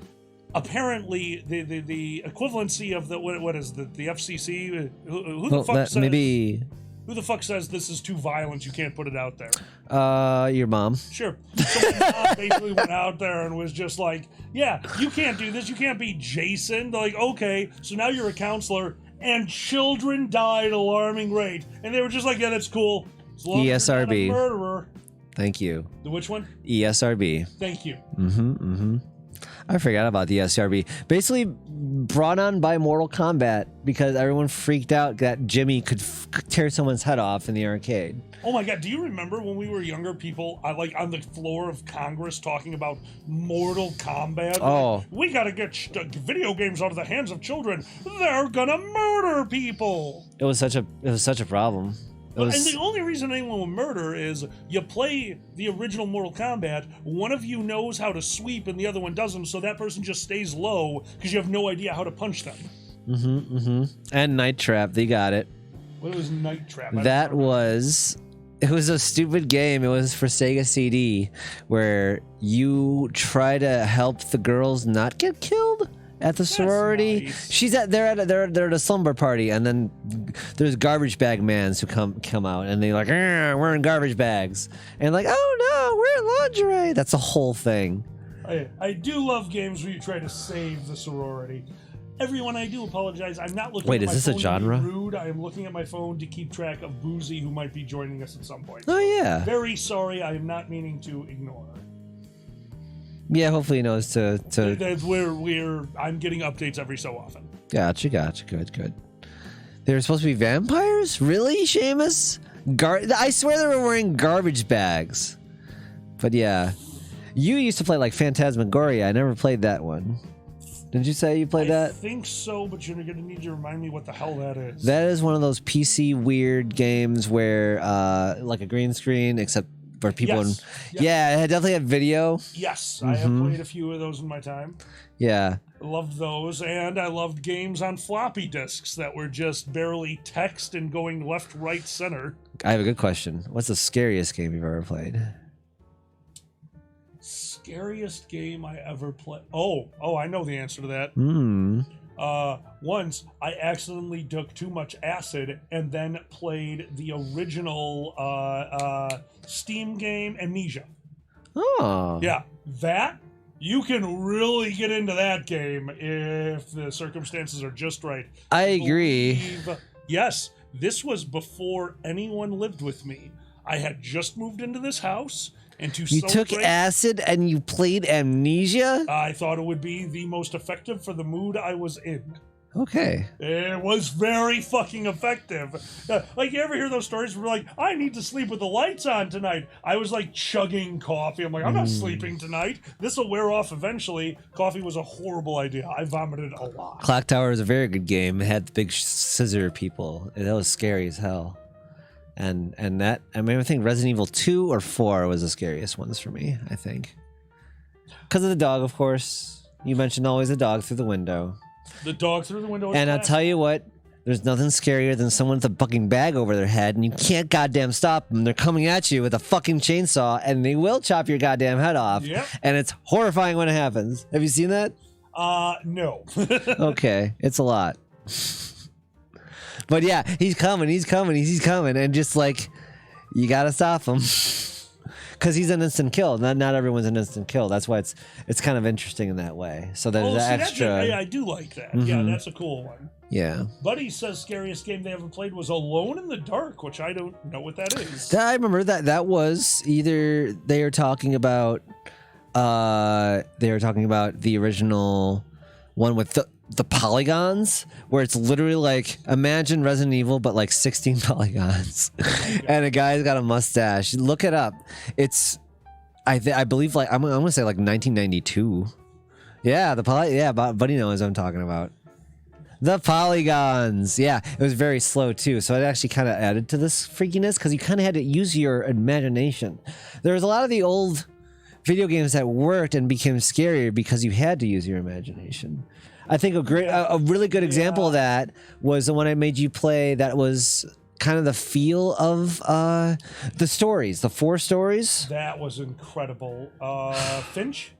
apparently the equivalency of the, what is the FCC? Who the fuck says...
Maybe...
Who the fuck says this is too violent, you can't put it out there?
Your mom.
Sure. So my mom basically went out there and was just like, yeah, you can't do this, you can't be Jason. They're like, okay, so now you're a counselor, and children die at an alarming rate. And they were just like, yeah, that's cool. As long as you're not a murderer.
Thank you.
The which one?
ESRB.
Thank you.
I forgot about the ESRB. Basically brought on by Mortal Kombat because everyone freaked out that Jimmy could tear someone's head off in the arcade.
Oh my god, do you remember when we were younger people, like on the floor of Congress talking about Mortal Kombat?
Oh.
Like, we gotta get video games out of the hands of children. They're gonna murder people.
It was such a problem.
And the only reason anyone will murder is you play the original Mortal Kombat, one of you knows how to sweep and the other one doesn't, so that person just stays low because you have no idea how to punch them.
And Night Trap, they got it.
What was Night Trap?
It was a stupid game. It was for Sega CD where you try to help the girls not get killed at the sorority.
Nice.
They're at a slumber party, and then there's garbage bag mans who come out, and they're like, we're in garbage bags, and like, oh no, we're in lingerie. That's a whole thing.
I do love games where you try to save the sorority. Everyone, I do apologize. I'm not looking.
Wait,
at
is
my
this a
phone
genre?
To be rude. I am looking at my phone to keep track of Boozy, who might be joining us at some point.
Oh yeah.
Very sorry. I am not meaning to ignore.
Yeah, hopefully he knows to.
I'm getting updates every so often.
Gotcha. Good. They were supposed to be vampires? Really, Seamus? I swear they were wearing garbage bags. But yeah. You used to play like Phantasmagoria. I never played that one. Did you say you played that?
I think so, but you're going to need to remind me what the hell that is.
That is one of those PC weird games where, like a green screen, except for people.
Yes.
Yeah, it definitely had video.
Yes, I have played a few of those in my time.
Yeah.
Loved those, and I loved games on floppy disks that were just barely text and going left, right, center.
I have a good question. What's the scariest game you've ever played?
Scariest game I ever played. Oh, I know the answer to that. Once I accidentally took too much acid and then played the original Steam game Amnesia.
Oh.
Yeah, that you can really get into that game if the circumstances are just right.
I agree.
Yes, this was before anyone lived with me. I had just moved into this house. And
you took acid and you played Amnesia?
I thought it would be the most effective for the mood I was in.
Okay.
It was very fucking effective. Like, you ever hear those stories where like, I need to sleep with the lights on tonight? I was like chugging coffee. I'm like, I'm not sleeping tonight. This will wear off eventually. Coffee was a horrible idea. I vomited a lot.
Clock Tower is a very good game. It had the big scissor people. That was scary as hell. And that, I mean, I think Resident Evil 2 or 4 was the scariest ones for me, I think. Because of the dog, of course. You mentioned always the dog through the window.
The dog through the window.
And I'll tell you what, there's nothing scarier than someone with a fucking bag over their head and you can't goddamn stop them. They're coming at you with a fucking chainsaw and they will chop your goddamn head off.
Yep.
And it's horrifying when it happens. Have you seen that?
No.
Okay, it's a lot. But yeah, he's coming, and just like, you gotta stop him. Because he's an instant kill. Not everyone's an instant kill. That's why it's kind of interesting in that way. So there's extra.
I do like that. Yeah, that's a cool one.
Yeah.
Buddy says scariest game they ever played was Alone in the Dark, which I don't know what that is.
I remember that was either they were talking about the original one with the polygons, where it's literally like, imagine Resident Evil but like 16 polygons. And a guy's got a mustache. Look it up. It's I believe like I'm gonna say like 1992. Yeah, Buddy knows what I'm talking about. The polygons. Yeah, it was very slow too, so it actually kind of added to this freakiness because you kind of had to use your imagination. There was a lot of the old video games that worked and became scarier because you had to use your imagination. I think a really good example of that was the one I made you play that was kind of the feel of the stories, the 4 stories.
That was incredible. Finch?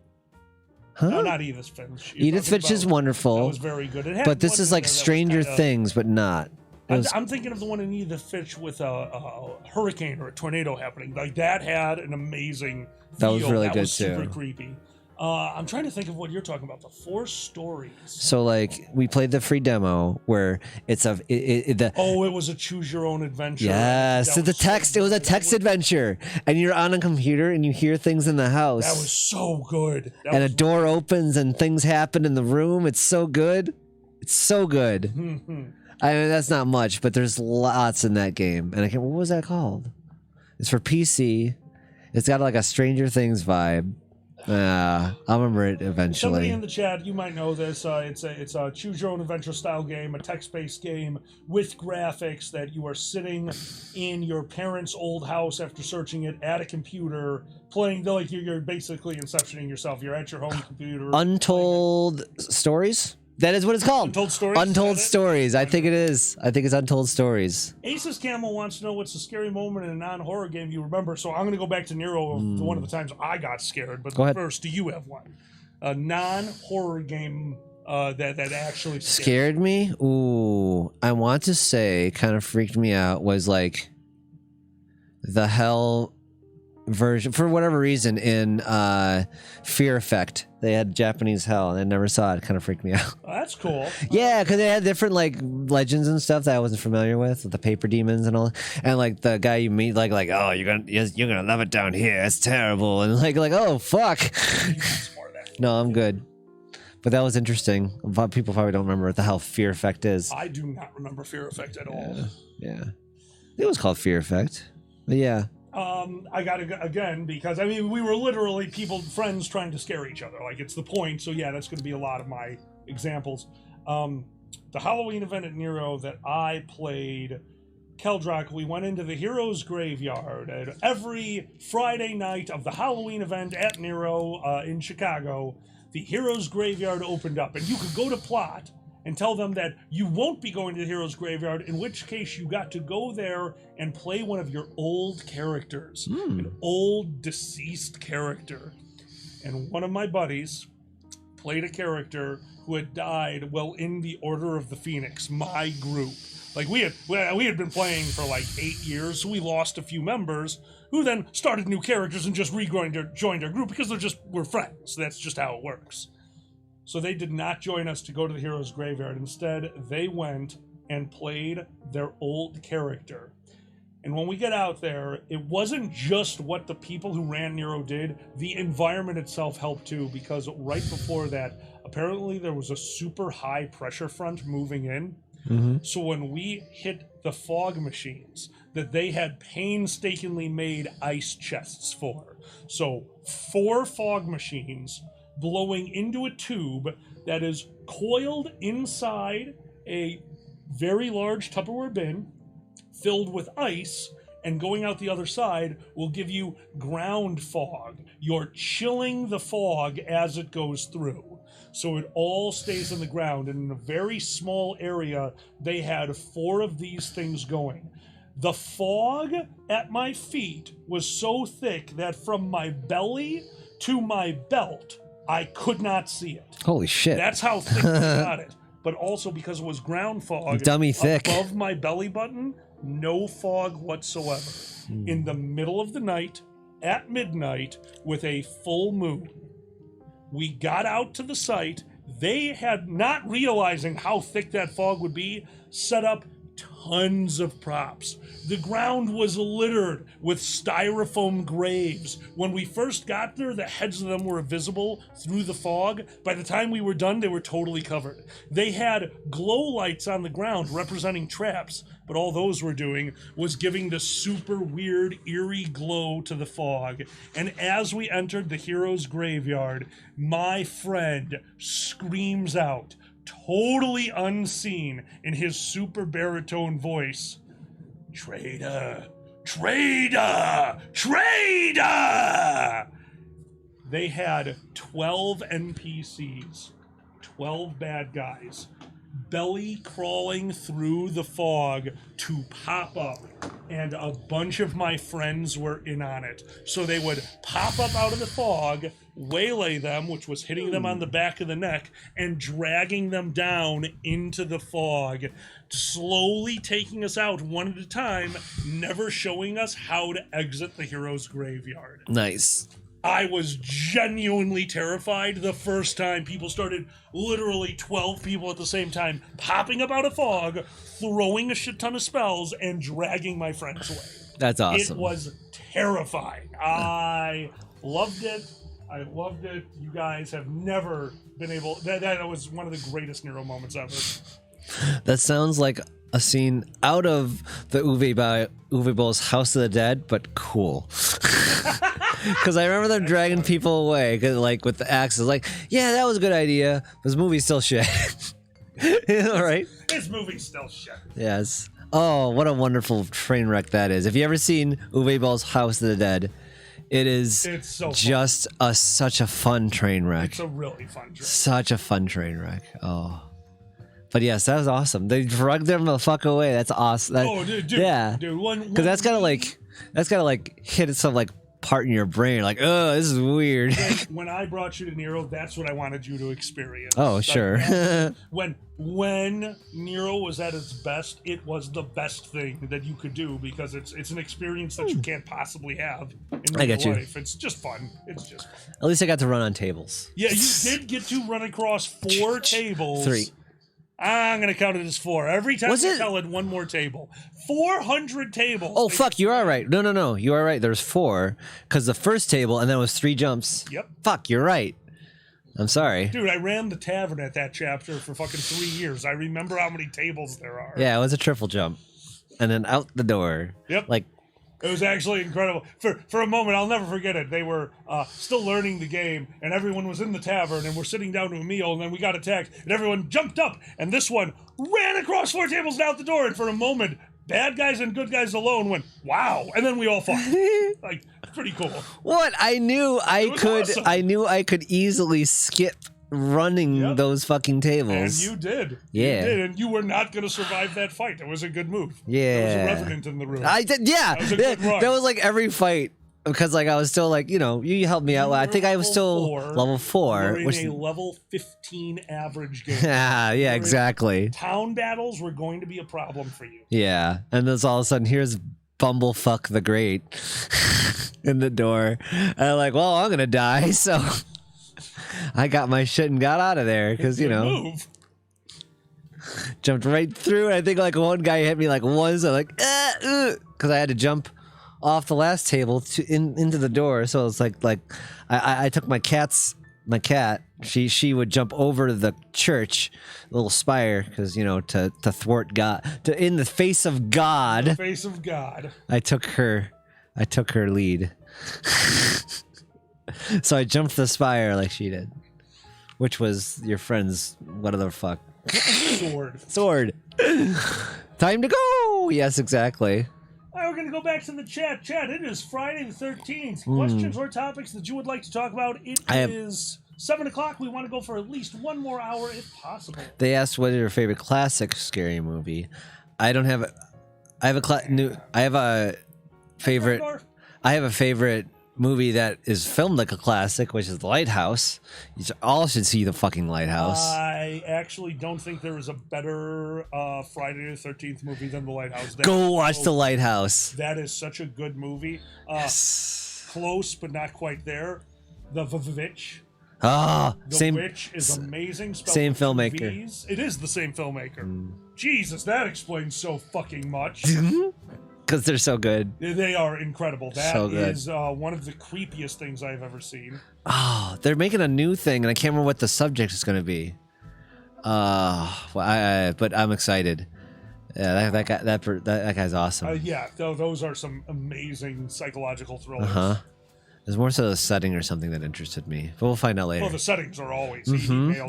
Huh?
No, not Edith Finch.
Edith Finch is wonderful.
That was very good. It had
but this
one
is like Stranger Things, but not.
I'm thinking of the one in Edith Finch with a hurricane or a tornado happening. Like, that had an amazing feel.
That was really good
super
too.
Super creepy. I'm trying to think of what you're talking about. The 4 stories.
So like we played the free demo where it's it
was a choose your own adventure.
Yes, so the text. It was a text adventure, and you're on a computer and you hear things in the house.
That was so good.
And a door opens and things happen in the room. It's so good. It's so good. I mean, that's not much, but there's lots in that game. And what was that called? It's for PC. It's got like a Stranger Things vibe. I'll remember it eventually.
Somebody in the chat, you might know this. It's a choose your own adventure style game, a text-based game with graphics that you are sitting in your parents' old house after searching it at a computer, playing. Like you're basically inceptioning yourself. You're at your home computer.
Untold Stories. That is what it's called.
Untold Stories?
Untold Stories. I think it is. I think it's Untold Stories.
Aces Camel wants to know what's a scary moment in a non-horror game you remember. So I'm going to go back to Nero of one of the times I got scared. But
go ahead.
First, do you have one? A non-horror game that actually
scared me. Ooh, I want to say kind of freaked me out was like the hell version for whatever reason in Fear Effect. They had Japanese hell and I never saw it. Kind of freaked me out.
Oh, that's cool.
Yeah, because they had different like legends and stuff that I wasn't familiar with the paper demons and all. And like the guy you meet, like oh you're gonna love it down here. It's terrible. And like oh fuck. No, I'm good. But that was interesting. People probably don't remember what the hell Fear Effect is.
I do not remember Fear Effect at all.
Yeah, it was called Fear Effect. But yeah.
I gotta go again because I mean we were literally friends trying to scare each other. Like it's the point. So yeah, that's going to be a lot of my examples. The Halloween event at Nero that I played, Keldrock, we went into the Heroes Graveyard and every Friday night of the Halloween event at Nero in Chicago. The Heroes Graveyard opened up, and you could go to Plot and tell them that you won't be going to the Heroes Graveyard, in which case you got to go there and play one of your old characters, an old deceased character. And one of my buddies played a character who had died well in the Order of the Phoenix, my group. Like we had been playing for like 8 years, so we lost a few members who then started new characters and just joined our group because we're friends. That's just how it works. So they did not join us to go to the Heroes Graveyard. Instead, they went and played their old character. And when we get out there, it wasn't just what the people who ran Nero did. The environment itself helped too, because right before that, apparently there was a super high pressure front moving in. Mm-hmm. So when we hit the fog machines that they had painstakingly made ice chests for. So 4 fog machines blowing into a tube that is coiled inside a very large Tupperware bin filled with ice, and going out the other side will give you ground fog. You're chilling the fog as it goes through. So it all stays in the ground, and in a very small area, they had 4 of these things going. The fog at my feet was so thick that from my belly to my belt, I could not see it.
Holy shit.
That's how thick I got it. But also because it was ground fog.
Dummy thick.
Above my belly button, no fog whatsoever. In the middle of the night, at midnight, with a full moon. We got out to the site. They had, not realizing how thick that fog would be, set up tons of props. The ground was littered with styrofoam graves. When we first got there, the heads of them were visible through the fog. By the time we were done, they were totally covered. They had glow lights on the ground representing traps, but all those were doing was giving the super weird, eerie glow to the fog. And as we entered the Heroes Graveyard, my friend screams out, totally unseen, in his super baritone voice, "Traitor! Traitor! Traitor!" They had 12 NPCs, 12 bad guys, belly crawling through the fog to pop up, and a bunch of my friends were in on it. So they would pop up out of the fog, waylay them, which was hitting them on the back of the neck, and dragging them down into the fog, slowly taking us out one at a time, never showing us how to exit the Heroes Graveyard.
Nice.
I was genuinely terrified the first time people started, literally 12 people at the same time, popping up out of fog, throwing a shit ton of spells, and dragging my friends away.
That's awesome.
It was terrifying. I loved it. I loved it. You guys have never been able... That was one of the greatest Nero moments ever.
That sounds like a scene out of the Uwe Boll's House of the Dead, but cool. Because I remember them dragging people away, like with the axes. Like, yeah, that was a good idea. This movie's still shit. All right.
This movie's still shit.
Yes. Oh, what a wonderful train wreck that is. If you ever seen Uwe Boll's House of the Dead, it's so just such a fun train wreck.
It's a really fun train.
Such a fun train wreck. Oh. But yes, that was awesome. They drugged them the fuck away. That's awesome.
Dude.
Yeah.
Dude,
because that's gotta like hit some like part in your brain. Like, oh, this is weird.
When I brought you to Nero, that's what I wanted you to experience.
Oh, sure.
When Nero was at its best, it was the best thing that you could do because it's an experience that you can't possibly have in real life. It's just fun. It's just fun.
At least I got to run on tables.
Yeah, you did get to run across 4 tables.
3.
I'm going to count it as 4. Every time you tell it, one more table. 400 tables.
Oh, fuck, you are right. No. You are right. There's 4. Because the first table, and then it was 3 jumps.
Yep.
Fuck, you're right. I'm sorry.
Dude, I ran the tavern at that chapter for fucking 3 years. I remember how many tables there are.
Yeah, it was a triple jump. And then out the door.
Yep.
Like,
it was actually incredible. For a moment, I'll never forget it. They were still learning the game, and everyone was in the tavern, and we're sitting down to a meal, and then we got attacked, and everyone jumped up, and this one ran across 4 tables and out the door, and for a moment, bad guys and good guys alone went, wow, and then we all fought. Like, pretty cool.
What? I knew I could.
Awesome.
I knew I could easily skip running those fucking tables.
And you did.
Yeah.
You did, and you were not going to survive that fight. It was a good move.
Yeah.
There was a revenant in the room.
I did. Yeah.
That was a good run.
That was like every fight. Because like I was still like, you helped me out. I think I was still level 4.
You were in a level 15 average game.
Yeah, exactly.
Town battles were going to be a problem for you.
Yeah. And then all of a sudden here's Bumblefuck the Great in the door. And I'm like, well, I'm gonna die, so I got my shit and got out of there because
move.
Jumped right through. And I think like one guy hit me like once. I'm like, because I had to jump off the last table into the door. So it's like I took my cat. She would jump over to the church, little spire, because to thwart God, in the face of God.
The face of God.
I took her lead. So I jumped the spire like she did, which was your friend's what the fuck sword. Time to go. Yes, exactly.
All right, we're going to go back to the chat. Chat, it is Friday the 13th. Questions or topics that you would like to talk about? It is 7 o'clock. We want to go for at least 1 more hour if possible. They
asked what is your favorite classic scary movie. I don't have I have a favorite movie that is filmed like a classic, which is The Lighthouse. You all should see The fucking Lighthouse.
I actually don't think there is a better Friday the 13th movie than The Lighthouse.
Go watch The Lighthouse.
That is such a good movie. Close, but not quite there. The Witch.
The
Witch is amazing.
Same filmmaker.
It is the same filmmaker. Jesus, that explains so fucking much.
Because they're so good.
They are incredible. That
so
is one of the creepiest things I've ever seen.
Oh, they're making a new thing, and I can't remember what the subject is going to be. But I'm excited. Yeah, that guy's awesome.
Yeah, those are some amazing psychological thrillers.
There's more so the setting or something that interested me, but we'll find out later.
Well, the settings are always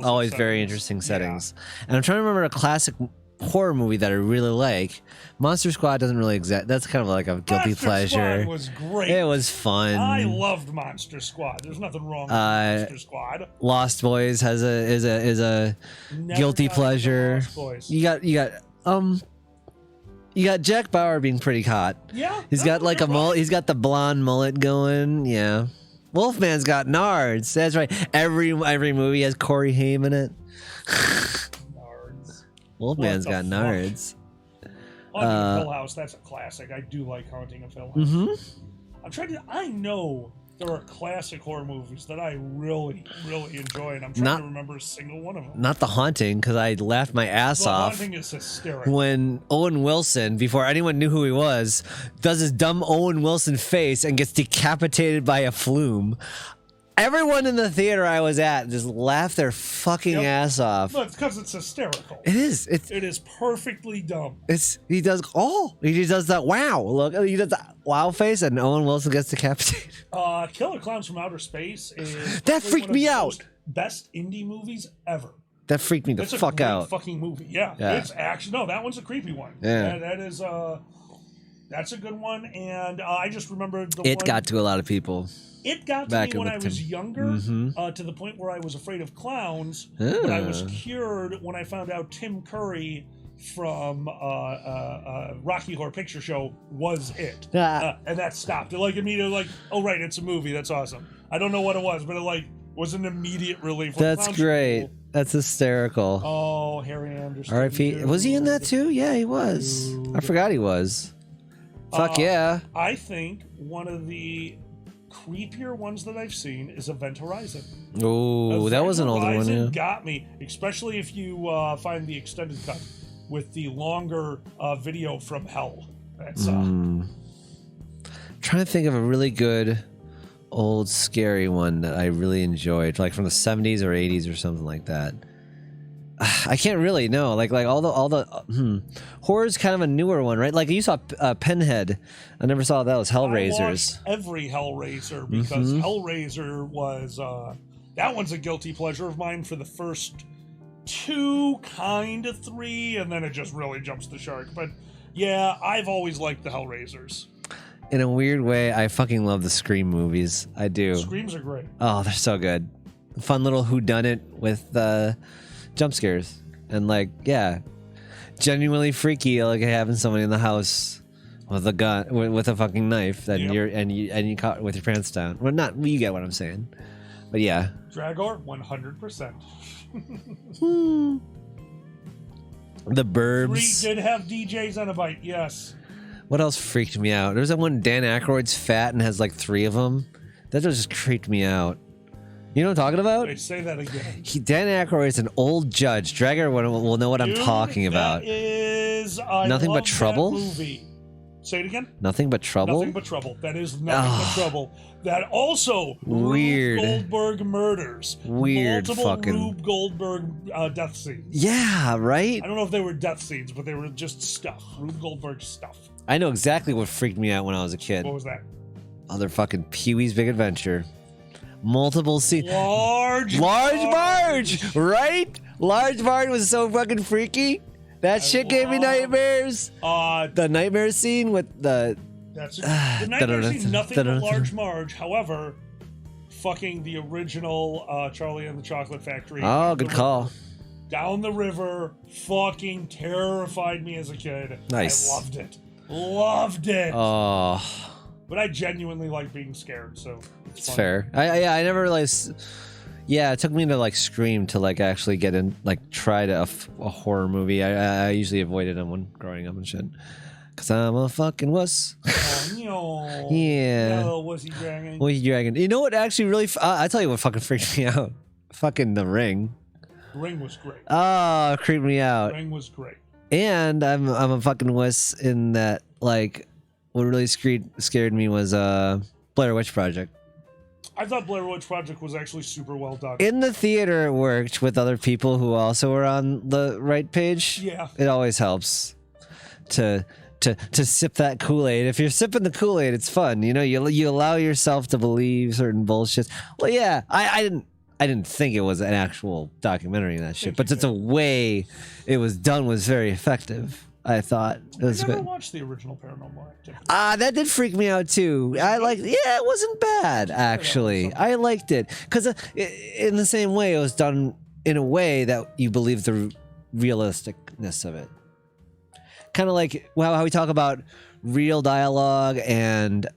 always very interesting settings. Yeah. And I'm trying to remember a classic horror movie that I really like. Monster Squad doesn't really exist. That's kind of like a guilty pleasure.
Monster Squad was great.
It was fun.
I loved Monster Squad. There's nothing wrong with Monster Squad.
Lost Boys is a guilty pleasure.
Lost Boys.
You got Jack Bauer being pretty hot.
Yeah.
He's got like a mullet. He's got the blonde mullet going. Yeah. Wolfman's got nards. That's right. Every movie has Corey Haim in it. Wolfman's got nards.
Haunting of Hill House, that's a classic. I do like Haunting of Hill House. I know there are classic horror movies that I really, really enjoy, and I'm trying to remember a single one of them.
Not The Haunting, because I laughed my ass off.
The Haunting is hysterical.
When Owen Wilson, before anyone knew who he was, does his dumb Owen Wilson face and gets decapitated by a flume. Everyone in the theater I was at just laughed their fucking ass off.
No, it's because it's hysterical.
It is.
It is perfectly dumb.
He does that wow. Look, he does that wow face, and Owen Wilson gets decapitated.
Killer Clowns from Outer Space is
that freaked me out.
Best indie movies ever.
That freaked me the fuck out.
It's a fucking movie. Yeah. It's actually that one's a creepy one.
Yeah.
That is that's a good one, and I just remembered
it got to a lot of people.
It got to me when I was younger, to the point where I was afraid of clowns, but I was cured when I found out Tim Curry from Rocky Horror Picture Show was it.
Ah.
And that stopped. It like immediately like, oh right, it's a movie. That's awesome. I don't know what it was, but it like was an immediate relief.
That's great. That's hysterical.
Oh, Harry Anderson.
R.I.P. Was he in that too? Yeah, he was. I forgot he was. Fuck yeah.
I think one of the creepier ones that I've seen is Event Horizon.
Oh, that was an older one. Yeah.
Got me, especially if you find the extended cut with the longer video from Hell. That's
trying to think of a really good old scary one that I really enjoyed, like from the 70s or 80s or something like that. I can't really know. Like all the horror's kind of a newer one, right? Like you saw Pinhead. I never saw that. Was Hellraisers.
I watched every Hellraiser because Hellraiser was that one's a guilty pleasure of mine for the first 2, kind of 3, and then it just really jumps the shark. But yeah, I've always liked the Hellraisers.
In a weird way, I fucking love the Scream movies. I do.
Screams are great.
Oh, they're so good. Fun little whodunit with jump scares and like, yeah, genuinely freaky, like having somebody in the house with a gun, with a fucking knife that you caught with your pants down. Well, not you get what I'm saying, but yeah.
Dragor, 100%.
The Burbs.
3 did have DJs on a bite, yes.
What else freaked me out? There's that one Dan Aykroyd's fat and has like 3 of them. That just creeped me out. You know what I'm talking about?
Wait, say that again.
Dan Aykroyd is an old judge. Dragger will know what I'm talking about.
That is
Nothing But Trouble?
That movie. Say it again.
Nothing But Trouble?
Nothing But Trouble. That is Nothing But Trouble. That also
weird
Rube Goldberg murders.
Weird
multiple
fucking
Rube Goldberg death scenes.
Yeah, right?
I don't know if they were death scenes, but they were just stuff. Rube Goldberg stuff.
I know exactly what freaked me out when I was a kid.
What was that?
Other fucking Pee-wee's Big Adventure. Multiple scenes.
Large
Marge, right? Large Marge was so fucking freaky. That shit gave me nightmares. The nightmare scene with the...
the nightmare scene, nothing but Large Marge. However, fucking the original Charlie and the Chocolate Factory.
Oh, good call.
Down the river, fucking terrified me as a kid.
Nice.
I loved it. Loved it.
Oh...
But I genuinely like being scared, so
it's fair. I never realized. Yeah, it took me to like Scream to like actually get in, like try a horror movie. I usually avoided them when growing up and shit, cause I'm a fucking wuss.
No.
Yeah.
No, wussy dragon.
Wussy dragon. You know what actually really? I tell you what fucking freaked me out. Fucking The Ring.
The Ring was great.
Oh, it creeped me out.
The Ring was great.
And I'm a fucking wuss in that like. What really scared me was Blair Witch Project.
I thought Blair Witch Project was actually super well done.
In the theater, it worked with other people who also were on the right page.
Yeah.
It always helps to sip that Kool-Aid. If you're sipping the Kool-Aid, it's fun. You know, you allow yourself to believe certain bullshit. Well, yeah, I didn't think it was an actual documentary and that shit, but just the way it was done was very effective. I thought it was
I never
good.
watched the original Paranormal Activity.
That did freak me out too. It wasn't bad actually. I liked it because in the same way it was done in a way that you believe the realisticness of it. Kind of like how we talk about real dialogue and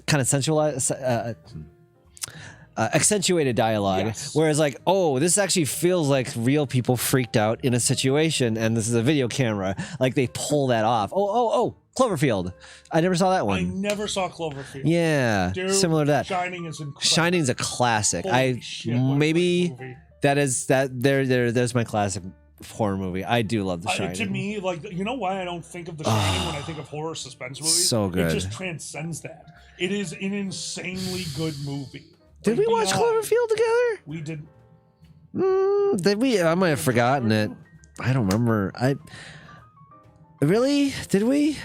kind of accentuated dialogue,
yes.
Whereas like, oh, this actually feels like real people freaked out in a situation and this is a video camera. Like they pull that off. Oh, Cloverfield. I never saw that one.
I never saw Cloverfield.
Yeah,
dude,
similar to that.
Shining is incredible.
Shining's a classic.
Holy shit, movie.
There's my classic horror movie. I do love The Shining.
To me, like, you know why I don't think of The Shining when I think of horror suspense movies?
So good.
It just transcends that. It is an insanely good movie.
Did we watch Cloverfield together?
We did.
Did we? I might have forgotten it. I don't remember. Really? Did we?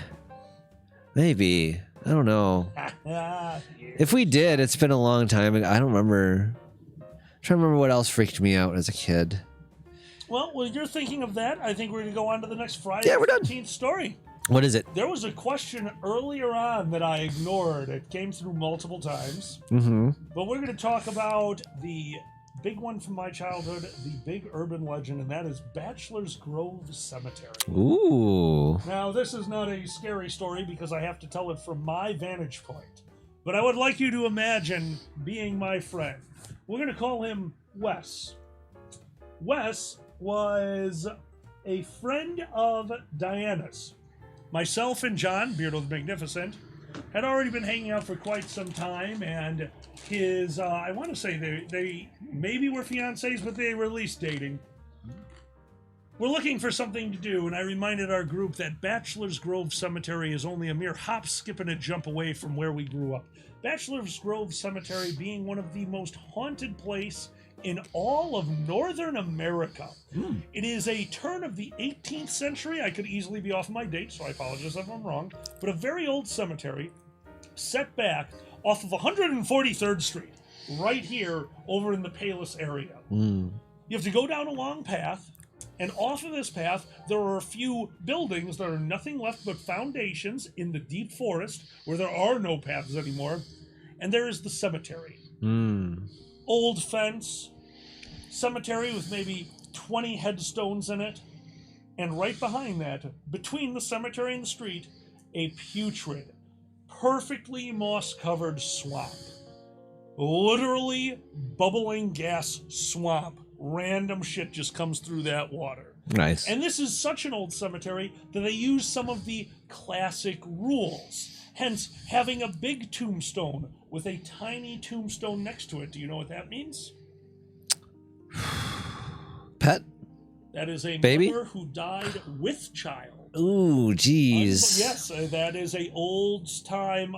Maybe. I don't know.
Yeah.
If we did, it's been a long time. I don't remember. I'm trying to remember what else freaked me out as a kid.
Well, while you're thinking of that, I think we're going to go on to the next Friday
Yeah, we're done.
13th story.
What is it?
There was a question earlier on that I ignored. It came through multiple times.
Mm-hmm.
But we're going to talk about the big one from my childhood, the big urban legend, and that is Bachelor's Grove Cemetery.
Ooh.
Now, this is not a scary story because I have to tell it from my vantage point. But I would like you to imagine being my friend. We're going to call him Wes. Wes was a friend of Diana's. Myself and John, Beardo the Magnificent, had already been hanging out for quite some time, and his, I want to say they maybe were fiancés, but they were at least dating. We're looking for something to do, and I reminded our group that Bachelor's Grove Cemetery is only a mere hop, skip, and a jump away from where we grew up. Bachelor's Grove Cemetery being one of the most haunted place in all of Northern America. It is a turn of the 18th century. I could easily be off my date, so I apologize if I'm wrong. But a very old cemetery set back off of 143rd Street, right here over in the Palos area. You have to go down a long path, and off of this path, there are a few buildings that are nothing left but foundations in the deep forest where there are no paths anymore. And there is the cemetery. Old fence, cemetery with maybe 20 headstones in it, and right behind that, between the cemetery and the street, a putrid, perfectly moss-covered swamp. Literally bubbling gas swamp. Random shit just comes through that water.
Nice.
And this is such an old cemetery that they use some of the classic rules. Hence, having a big tombstone with a tiny tombstone next to it. Do you know what that means?
Pet?
That is a
baby
mother who died with child.
Ooh, jeez.
Yes, that is a old time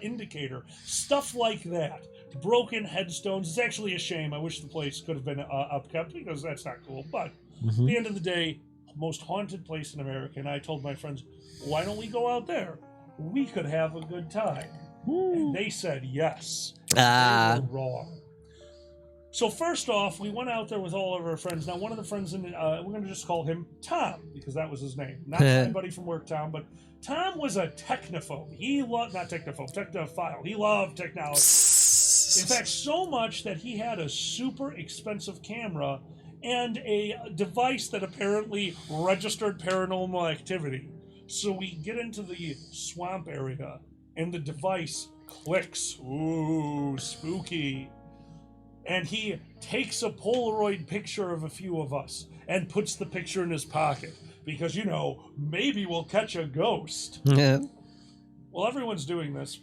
indicator. Stuff like that. Broken headstones. It's actually a shame. I wish the place could have been upkept because that's not cool. But at the end of the day, most haunted place in America. And I told my friends, why don't we go out there? We could have a good time. And they said yes. They were wrong. So first off, we went out there with all of our friends. Now, one of the friends, we're going to just call him Tom, because that was his name. Not anybody from work, Tom, but Tom was a technophobe. He loved, not technophobe, technophile. He loved technology. In fact, so much that he had a super expensive camera and a device that apparently registered paranormal activity. So we get into the swamp area, and the device clicks. Ooh, spooky. And he takes a Polaroid picture of a few of us and puts the picture in his pocket. Because, you know, maybe we'll catch a ghost.
Yeah.
While everyone's doing this,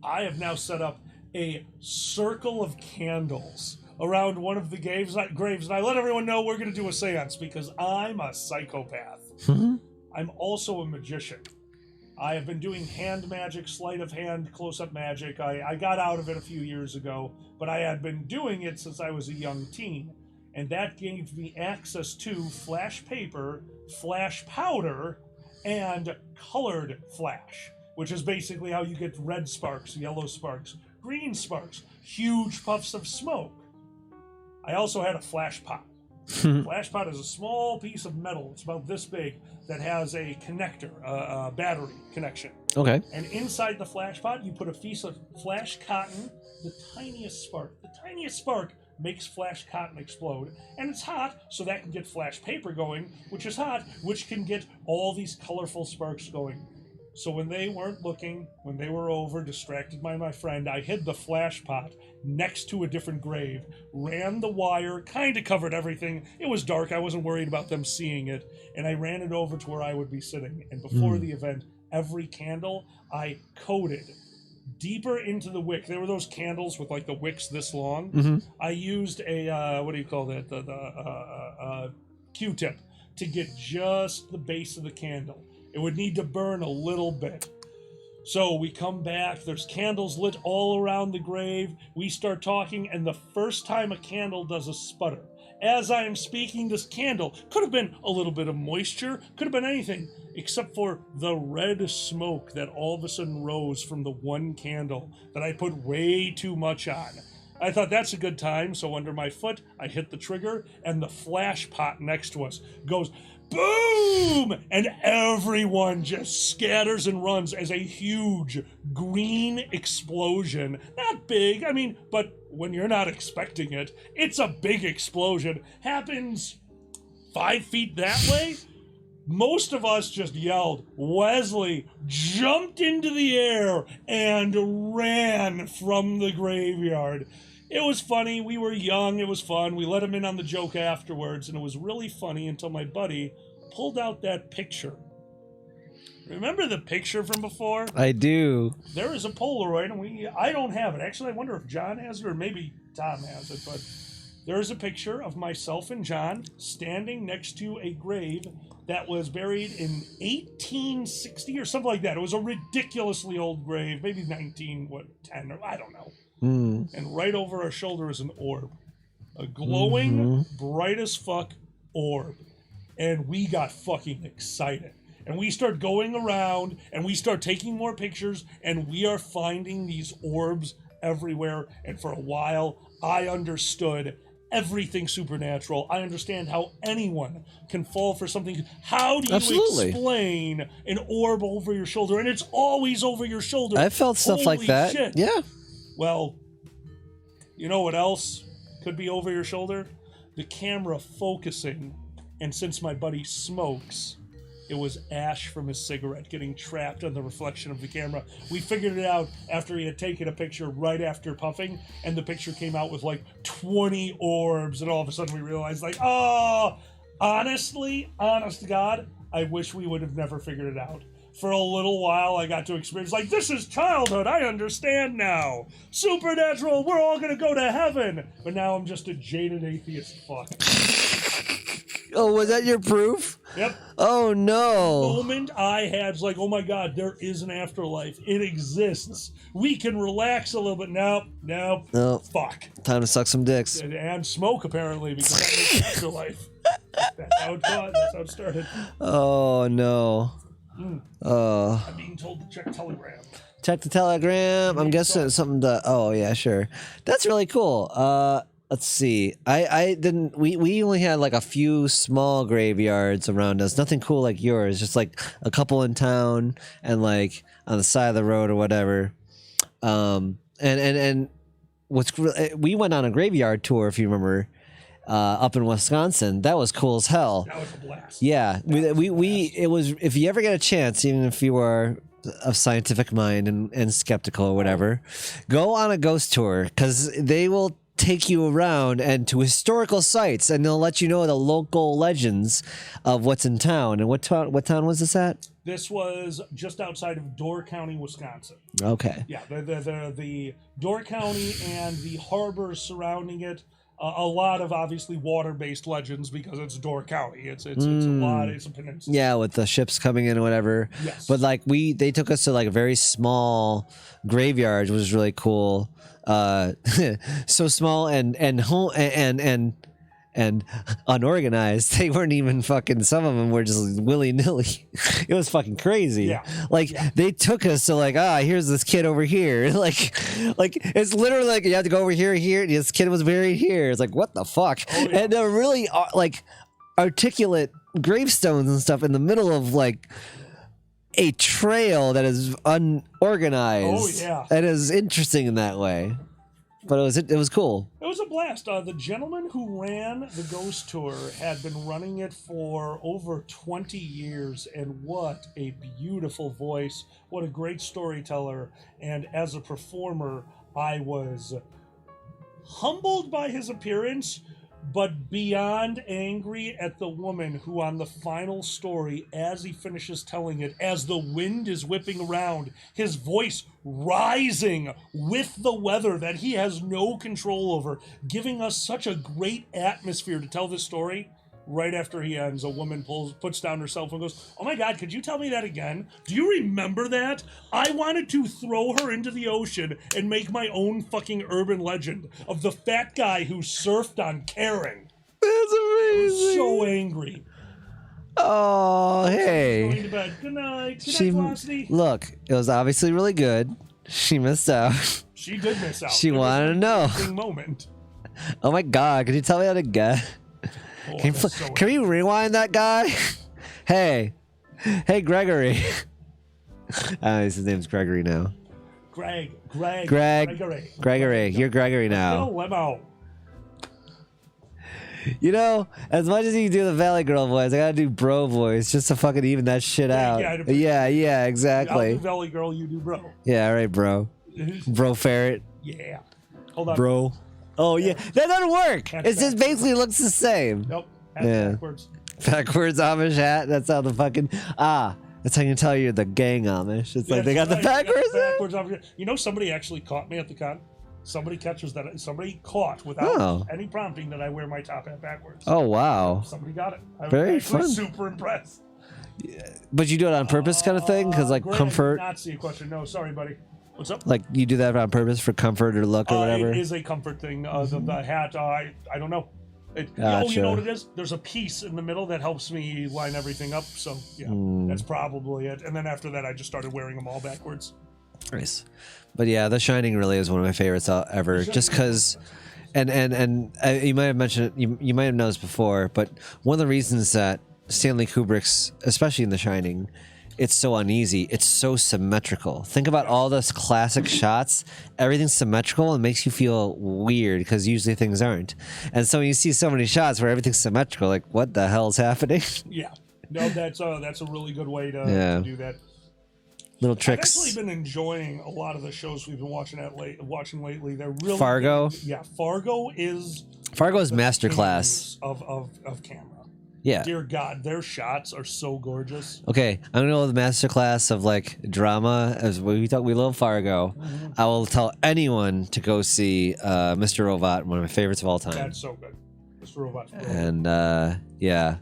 I have now set up a circle of candles around one of the graves, and I let everyone know we're going to do a seance because I'm a psychopath. I'm also a magician. I have been doing hand magic, sleight of hand, close-up magic. I got out of it a few years ago, but I had been doing it since I was a young teen. And that gave me access to flash paper, flash powder, and colored flash, which is basically how you get red sparks, yellow sparks, green sparks, huge puffs of smoke. I also had a flash pot. Flash pot is a small piece of metal, it's about this big, that has a connector, a battery connection.
Okay.
And inside the flash pot, you put a piece of flash cotton, the tiniest spark. The tiniest spark makes flash cotton explode. And it's hot, so that can get flash paper going, which is hot, which can get all these colorful sparks going. So when they weren't looking, when they were over, distracted by my friend, I hid the flash pot next to a different grave, ran the wire, kind of covered everything. It was dark, I wasn't worried about them seeing it, and I ran it over to where I would be sitting. And before the event, every candle I coated deeper into the wick. There were those candles with like the wicks this long. I used a, what do you call that, the Q-tip to get just the base of the candle. It would need to burn a little bit. So we come back, there's candles lit all around the grave. We start talking, and the first time a candle does a sputter. As I am speaking, this candle could have been a little bit of moisture, could have been anything, except for the red smoke that all of a sudden rose from the one candle that I put way too much on. I thought that's a good time, so under my foot, I hit the trigger, and the flash pot next to us goes boom! And everyone just scatters and runs as a huge green explosion. Not big, I mean, but when you're not expecting it. It's a big explosion. Happens 5 feet that way. Most of us just yelled. Wesley jumped into the air and ran from the graveyard. It was funny. We were young. It was fun. We let him in on the joke afterwards, and it was really funny until my buddy pulled out that picture. Remember the picture from before?
I do.
There is a Polaroid, and I don't have it. Actually, I wonder if John has it or maybe Tom has it, but there is a picture of myself and John standing next to a grave that was buried in 1860 or something like that. It was a ridiculously old grave, maybe 10 or I don't know. And right over our shoulder is an orb. A glowing, bright as fuck orb. And we got fucking excited. And we start going around, and we start taking more pictures, and we are finding these orbs everywhere. And for a while, I understood everything supernatural. I understand how anyone can fall for something. How do you explain an orb over your shoulder? And it's always over your shoulder.
I felt stuff
Holy
like that.
Shit.
Yeah.
Well, you know what else could be over your shoulder? The camera focusing. And since my buddy smokes, it was ash from his cigarette getting trapped on the reflection of the camera. We figured it out after he had taken a picture right after puffing, and the picture came out with like 20 orbs, and all of a sudden we realized, like, oh, honestly, honest to God, I wish we would have never figured it out. For a little while, I got to experience, like, this is childhood, I understand now. Supernatural, we're all gonna go to heaven. But now I'm just a jaded atheist fuck.
Oh, was that your proof?
Yep.
Oh, no.
The moment I had, like, oh my God, there is an afterlife. It exists. We can relax a little bit. Nope. Fuck.
Time to suck some dicks.
And smoke, apparently, because that makes the afterlife. That's how it got. That's how it started.
Oh, no.
I'm being told to check Telegram.
Check the Telegram. I'm guessing it's something to... Oh, yeah, sure. That's really cool. Let's see. I didn't... We only had like a few small graveyards around us. Nothing cool like yours. Just like a couple in town and like on the side of the road or whatever. And we went on a graveyard tour, if you remember, up in Wisconsin. That was cool as hell.
That was a blast.
Yeah. It was... If you ever get a chance, even if you are of scientific mind and skeptical or whatever, go on a ghost tour, because they will take you around and to historical sites, and they'll let you know the local legends of what's in town. And what town was this at?
This was just outside of Door County, Wisconsin.
Okay.
Yeah, the Door County and the harbors surrounding it. A lot of obviously water-based legends because it's Door County. It's a lot. It's a peninsula.
Yeah, with the ships coming in or whatever.
Yes.
But like they took us to like a very small graveyard, which was really cool. So small and unorganized. They weren't even fucking. Some of them were just willy-nilly. It was fucking crazy.
Yeah.
They took us to like, here's this kid over here. like it's literally like you have to go over here. This kid was buried here. It's like, what the fuck?
Oh, yeah.
And they're really like articulate gravestones and stuff in the middle of like a trail that is unorganized.
Oh yeah.
That is interesting in that way. But it was cool.
It was a blast. The gentleman who ran the ghost tour had been running it for over 20 years, and what a beautiful voice. What a great storyteller. And as a performer, I was humbled by his appearance, but beyond angry at the woman who, on the final story, as he finishes telling it, as the wind is whipping around, his voice rising with the weather that he has no control over, giving us such a great atmosphere to tell this story. Right after he ends, a woman puts down her cell phone and goes, oh my God, could you tell me that again? Do you remember that? I wanted to throw her into the ocean and make my own fucking urban legend of the fat guy who surfed on Karen.
That's amazing.
I was so angry.
Oh, hey.
Going to bed. Good night. Good night, Felicity.
Look, it was obviously really good. She missed out.
She did miss out.
She wanted to know.
Moment.
Oh my God, could you tell me that again?
Oh,
Can we rewind that guy? Hey, Gregory. His name's Gregory now. Gregory. You're Gregory now.
No limo.
You know, as much as you do the Valley Girl voice, I gotta do bro voice just to fucking even that shit out. Yeah, exactly.
I'll do Valley Girl, you do bro.
Yeah, all right, bro. Bro ferret.
Yeah. Hold on.
Bro. Oh, yeah. That doesn't work. It just basically looks the same.
Nope. Backwards.
Backwards Amish hat. That's how the fucking... that's how you can tell you're the gang Amish. It's like they got the backwards.
You know, somebody actually caught me at the con. Somebody caught without any prompting that I wear my top hat backwards.
Oh, wow.
Somebody got it. I
Very
was
fun.
Super impressed.
Yeah. But you do it on purpose kind of thing? Because, like, comfort...
I did not see a question. No, sorry, buddy. What's up?
Like, you do that on purpose for comfort or look or whatever?
It is a comfort thing. The hat, I don't know.
Gotcha.
Oh, you know what it is? There's a piece in the middle that helps me line everything up. So, yeah, that's probably it. And then after that, I just started wearing them all backwards.
Nice. But yeah, The Shining really is one of my favorites ever. Just because, and you might have mentioned it, you might have noticed before, but one of the reasons that Stanley Kubrick's, especially in The Shining, it's so uneasy, it's so symmetrical. Think about all those classic shots. Everything's symmetrical and makes you feel weird because usually things aren't. And so when you see so many shots where everything's symmetrical, like, what the hell's happening?
Yeah. No, that's a really good way to do that.
Little tricks.
I've actually been enjoying a lot of the shows we've been watching lately. They're really
Fargo.
Good. Yeah, Fargo is
masterclass
of camera.
Yeah.
Dear God, their shots are so gorgeous.
Okay, I'm gonna go with the masterclass of like drama. As we love Fargo. I will tell anyone to go see Mr. Robot, one of my favorites of all time.
That's so good. Mr. Robot's brilliant.
And yeah.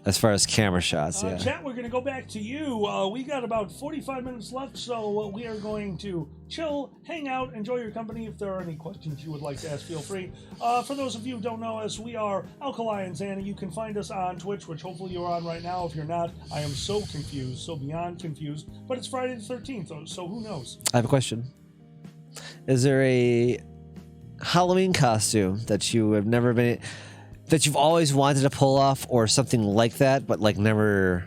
As far as camera shots, yeah.
Chat, we're going to go back to you. We got about 45 minutes left, so we are going to chill, hang out, enjoy your company. If there are any questions you would like to ask, feel free. For those of you who don't know us, we are Alkali and Zanny. You can find us on Twitch, which hopefully you're on right now. If you're not, I am so confused, so beyond confused. But it's Friday the 13th, so who knows?
I have a question. Is there a Halloween costume that you have never been... that you've always wanted to pull off or something like that, but like never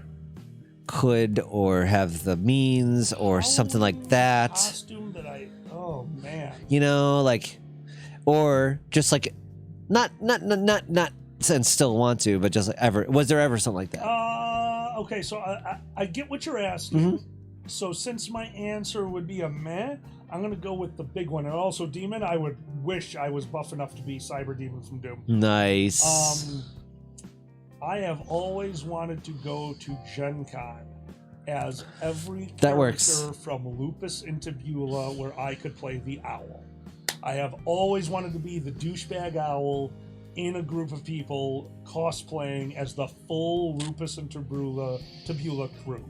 could or have the means or something like that?
Costume that oh man.
You know, like, or just like, not, and still want to, but just like ever, was there ever something like that?
Okay, so I get what you're asking. So since my answer would be a meh, I'm going to go with the big one. And also Demon, I would wish I was buff enough to be Cyber Demon from Doom.
Nice.
I have always wanted to go to Gen Con as every
that works
character from Lupus into Beulah where I could play the owl. I have always wanted to be the douchebag owl in a group of people cosplaying as the full Lupus into Beulah crew.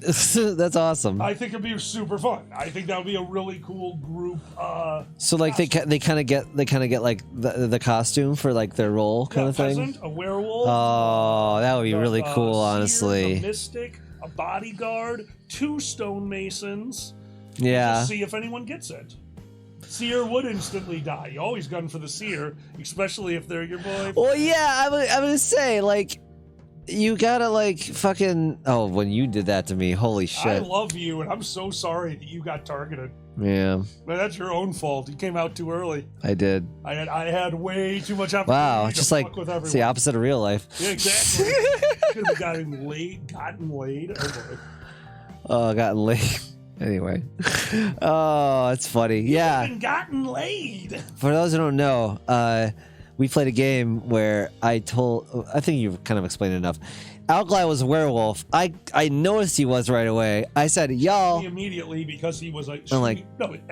That's awesome.
I think it'd be super fun. I think that would be a really cool group.
So like costume. they kind of get like the costume for like their role kind of thing.
Peasant, a werewolf.
Oh, that would be really cool, honestly.
Seer, a mystic, a bodyguard, 2 stonemasons.
Yeah.
Just see if anyone gets it. Seer would instantly die. You always gun for the Seer, especially if they're your boy.
Well, yeah, I'm gonna say like. You gotta like fucking when you did that to me, holy shit.
I love you and I'm so sorry that you got targeted.
Yeah.
But that's your own fault. You came out too early.
I did.
I had way too much opportunity.
Wow, it's just like it's the opposite of real life.
Yeah, exactly. Could have gotten laid.
Oh, gotten laid. Anyway. Oh, it's funny. Yeah.
Gotten laid.
For those who don't know, we played a game where I think you've kind of explained it enough. Alkali was a werewolf. I noticed he was right away. I said, y'all.
Immediately because he was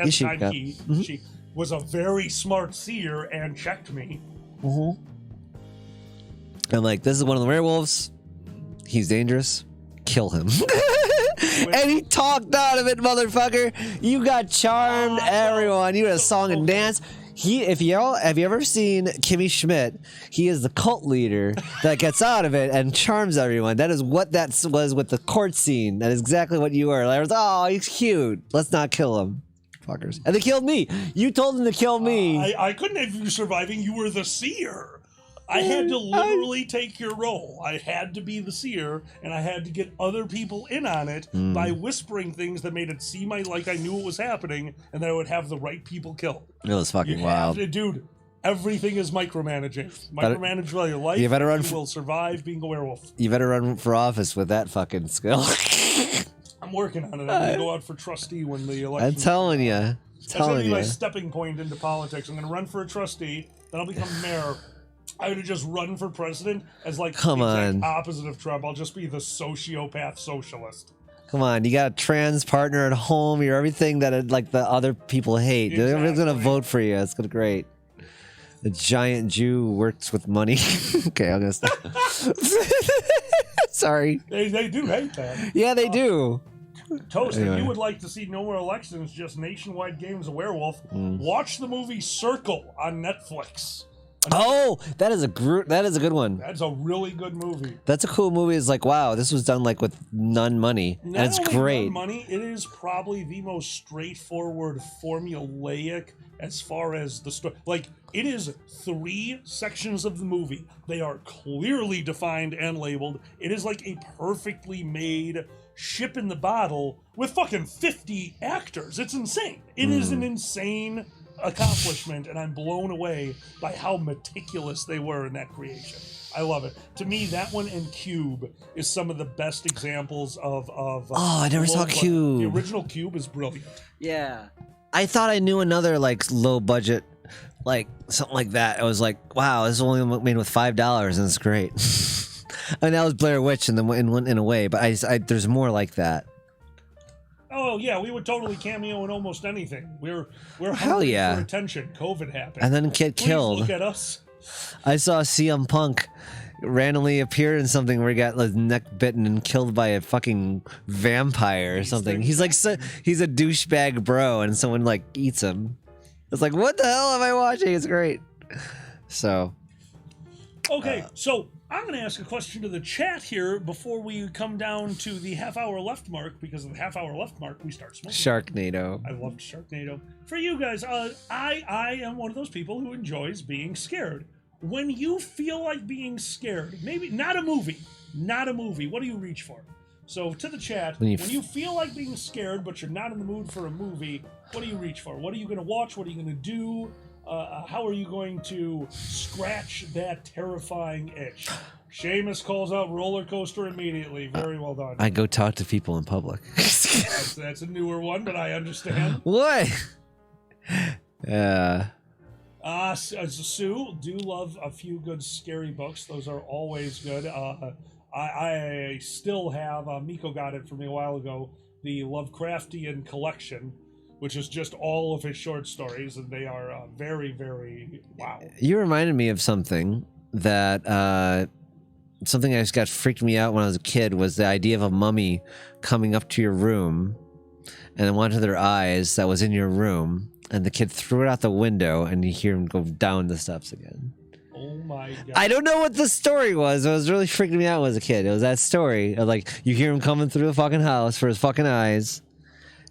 she
was a very smart seer and checked me.
I'm like, this is one of the werewolves. He's dangerous. Kill him. And he talked out of it, motherfucker. You got charmed everyone. You had a song and dance. Have you ever seen Kimmy Schmidt? He is the cult leader that gets out of it and charms everyone. That is what that was with the court scene. That is exactly what you were. Like, he's cute. Let's not kill him. Fuckers. And they killed me. You told them to kill me.
I couldn't have you surviving. You were the seer. I had to literally take your role. I had to be the seer, and I had to get other people in on it by whispering things that made it seem like I knew what was happening, and that I would have the right people killed.
It was fucking
You
wild.
have to, dude. Everything is micromanaging. Micromanage all your life.
You better run.
You will survive being a werewolf.
You better run for office with that fucking skill.
I'm working on it. I'm gonna go out for trustee when the election.
I'm telling you.
That's gonna be my stepping point into politics. I'm gonna run for a trustee, then I'll become mayor. I would just run for president as like
Come
the exact
on.
opposite of Trump. I'll just be the sociopath socialist.
Come on, you got a trans partner at home. You're everything that like the other people hate. Everyone's gonna vote for you. It's gonna be great. A giant Jew who works with money. Okay, I'm gonna stop. Sorry.
They do hate that.
Yeah, they do.
Toast,
Anyway.
if you would like to see no more elections, just nationwide games of werewolf, watch the movie Circle on Netflix.
Oh, that is a good one.
That's a really good movie.
That's a cool movie. It's like, wow, this was done like with none money, and it's
Not only
great.
money, it is probably the most straightforward, formulaic as far as the story. Like, it is 3 sections of the movie. They are clearly defined and labeled. It is like a perfectly made ship in the bottle with fucking 50 actors. It's insane. It is an insane accomplishment, and I'm blown away by how meticulous they were in that creation. I love it. To me, that one and Cube is some of the best examples of
I never saw Cube.
The original Cube is brilliant.
Yeah, I thought I knew another like low budget, like something like that. I was like, wow, this is only made with $5, and it's great. I mean, that was Blair Witch in a way, but I there's more like that.
Oh yeah, we would totally cameo in almost anything. We're
Hell
hungry
yeah.
for attention. COVID happened,
And then get
Please
killed.
Look at us.
I saw CM Punk randomly appear in something where he got his neck bitten and killed by a fucking vampire or something. He's like, he's a douchebag bro, and someone like eats him. It's like, what the hell am I watching? It's great. So,
Okay, so I'm going to ask a question to the chat here before we come down to the half-hour left mark, because of the half-hour left mark, we start smoking.
Sharknado.
I loved Sharknado. For you guys, I am one of those people who enjoys being scared. When you feel like being scared, maybe not a movie, what do you reach for? So to the chat, when you feel like being scared, but you're not in the mood for a movie, what do you reach for? What are you going to watch? What are you going to do? How are you going to scratch that terrifying itch? Seamus calls out roller coaster immediately. Very well done.
I go talk to people in public.
That's a newer one, but I understand.
What? Yeah.
Sue, do love a few good scary books. Those are always good. I still have, Miko got it for me a while ago, the Lovecraftian collection, which is just all of his short stories, and they are very, very wow.
You reminded me of something that something that just got freaked me out when I was a kid was the idea of a mummy coming up to your room and onto their eyes that was in your room, and the kid threw it out the window, and you hear him go down the steps again.
Oh my god!
I don't know what the story was. It was really freaking me out as a kid. It was that story of like you hear him coming through the fucking house for his fucking eyes.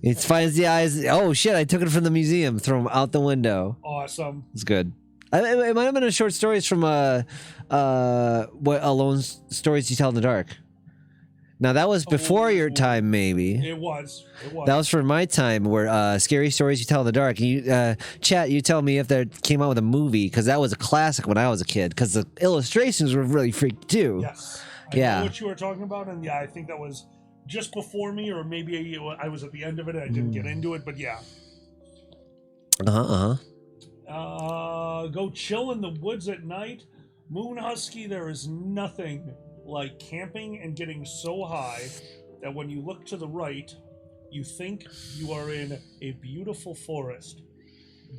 He finds the eyes. Oh shit! I took it from the museum. Throw him out the window.
Awesome.
It's good. It might have been a short stories from what Alone Stories You Tell in the Dark. Now that was before your time, maybe.
It was.
That was for my time, where Scary Stories You Tell in the Dark. You, chat, you tell me if they came out with a movie, because that was a classic when I was a kid. Because the illustrations were really freaky too.
Yes. I
Yeah.
know what you were talking about, and yeah, I think that was just before me, or maybe I was at the end of it and I didn't get into it, but yeah. Go chill in the woods at night. Moon Husky, there is nothing like camping and getting so high that when you look to the right, you think you are in a beautiful forest,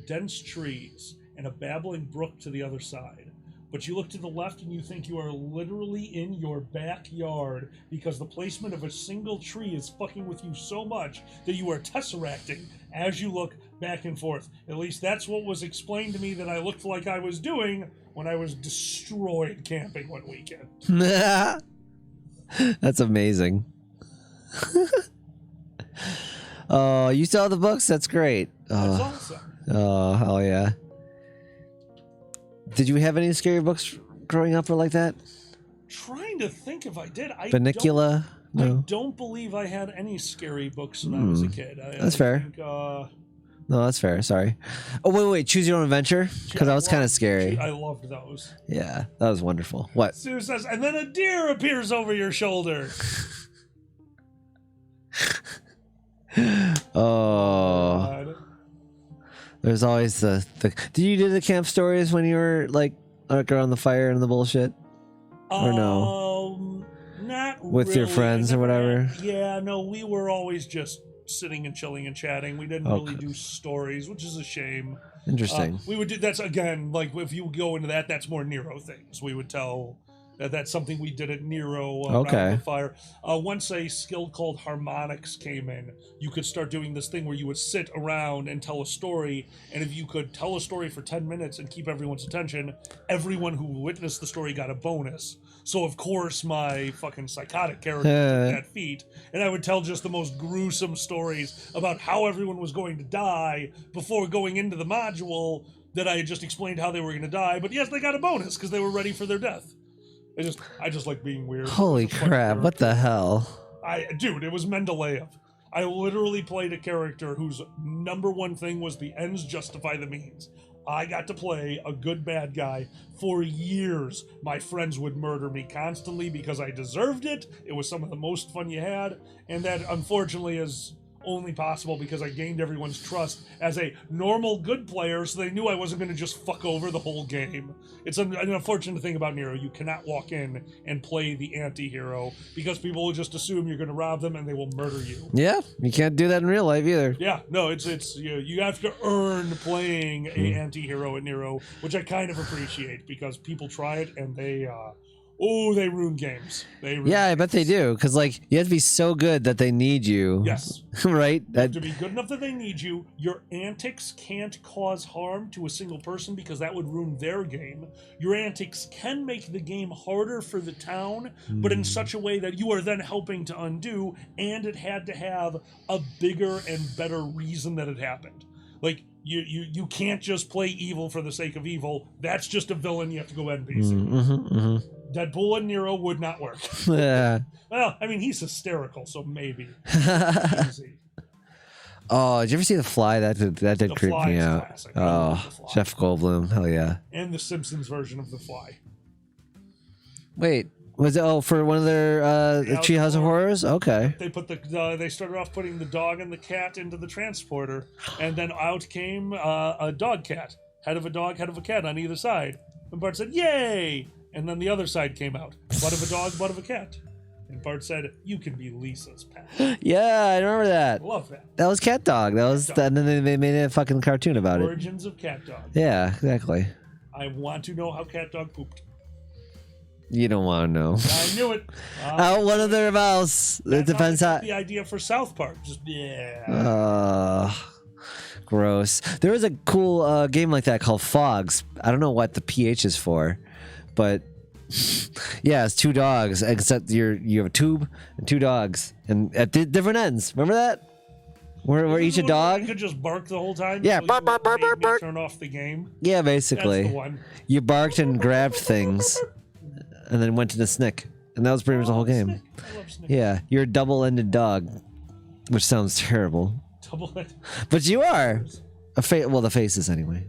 dense trees, and a babbling brook to the other side. But you look to the left and you think you are literally in your backyard because the placement of a single tree is fucking with you so much that you are tesseracting as you look back and forth. At least that's what was explained to me that I looked like I was doing when I was destroyed camping one weekend.
That's amazing. Oh, you saw the books? That's great.
That's awesome.
Oh, hell yeah. Did you have any scary books growing up or like that?
Trying to think if I did.
Funicula?
I
No.
don't believe I had any scary books when I was a kid.
That's fair.
Think,
No, that's fair. Sorry. Oh, wait. Choose Your Own Adventure? Because that was kind of scary.
I loved those.
Yeah, that was wonderful. What?
Sue says, and then a deer appears over your shoulder.
Oh.
God.
There's always the. Did you do the camp stories when you were like around the fire and the bullshit? Or no?
Not
with
really.
your friends or whatever?
Yeah, no, we were always just sitting and chilling and chatting. We didn't really do stories, which is a shame.
Interesting.
We would do that's again like if you go into that, that's more Nero things. We would tell that's something we did at Nero around the fire. Once a skill called harmonics came in, you could start doing this thing where you would sit around and tell a story, and if you could tell a story for 10 minutes and keep everyone's attention, everyone who witnessed the story got a bonus. So of course my fucking psychotic character did that feat, and I would tell just the most gruesome stories about how everyone was going to die before going into the module that I had just explained how they were going to die, but yes, they got a bonus because they were ready for their death. I just like being weird.
Holy crap, what the hell?
Dude, it was Mendeleev. I literally played a character whose number one thing was the ends justify the means. I got to play a good bad guy. For years, my friends would murder me constantly because I deserved it. It was some of the most fun you had, and that unfortunately is only possible because I gained everyone's trust as a normal good player, so they knew I wasn't going to just fuck over the whole game. It's an unfortunate thing about Nero. You cannot walk in and play the anti-hero because people will just assume you're going to rob them and they will murder you.
Yeah, you can't do that in real life either.
Yeah, no, it's you have to earn playing a anti-hero at Nero, which I kind of appreciate because people try it and they ruin games.
I bet they do, because like you have to be so good that they need you.
Yes.
Right?
You have to be good enough that they need you. Your antics can't cause harm to a single person because that would ruin their game. Your antics can make the game harder for the town, but in such a way that you are then helping to undo, and it had to have a bigger and better reason that it happened. Like, you can't just play evil for the sake of evil. That's just a villain you have to go NPC. Deadpool and Nero would not work.
Yeah.
Well, I mean, he's hysterical, so maybe. Easy.
Oh, did you ever see The Fly? That did creep
Fly
me
is
out.
classic.
Oh, Jeff Goldblum. Hell yeah.
And the Simpsons version of The Fly.
Wait, was it for one of their Treehouse of Horrors? Okay.
They put they started off putting the dog and the cat into the transporter, and then out came a dog cat, head of a dog, head of a cat on either side. And Bart said, "Yay!" And then the other side came out, butt of a dog, butt of a cat. And Bart said, "You can be Lisa's pet."
Yeah, I remember that.
Love that.
That was Cat Dog. That was, and then they made a fucking cartoon about it.
Origins of Cat Dog.
Yeah, exactly.
I want to know how Cat Dog pooped.
You don't want to know.
I knew it.
Out one of their mouths. It depends how.
The idea for South Park, just
Gross. There was a cool game like that called Fogs. I don't know what the PH is for, but yeah, it's two dogs. Except you have a tube and two dogs, and at different ends. Remember that? Where each a dog.
You could just bark the whole time.
Yeah,
so
bark, bark, bark, bark, bark.
Turn off the game.
Yeah, basically.
That's the one.
You barked and grabbed things, and then went to the snick, and that was pretty much the whole game.
I love Snick.
Yeah, you're a double-ended dog, which sounds terrible.
Double-ended.
But you are well, the faces anyway.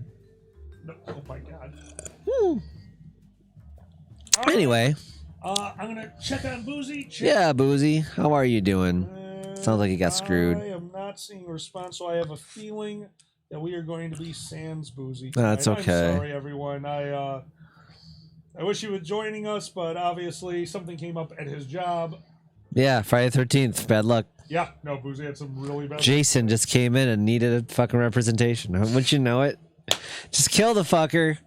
No, oh my god.
Anyway.
I'm gonna check on Boozy.
Yeah, Boozy. How are you doing? Sounds like you got screwed.
I am not seeing a response, so I have a feeling that we are going to be sans Boozy.
That's okay.
I'm sorry, everyone. I wish he was joining us, but obviously something came up at his job.
Yeah, Friday the 13th. Bad luck.
Yeah, no, Boozy had some really bad.
Jason just came in and needed a fucking representation. Wouldn't you know it? Just kill the fucker.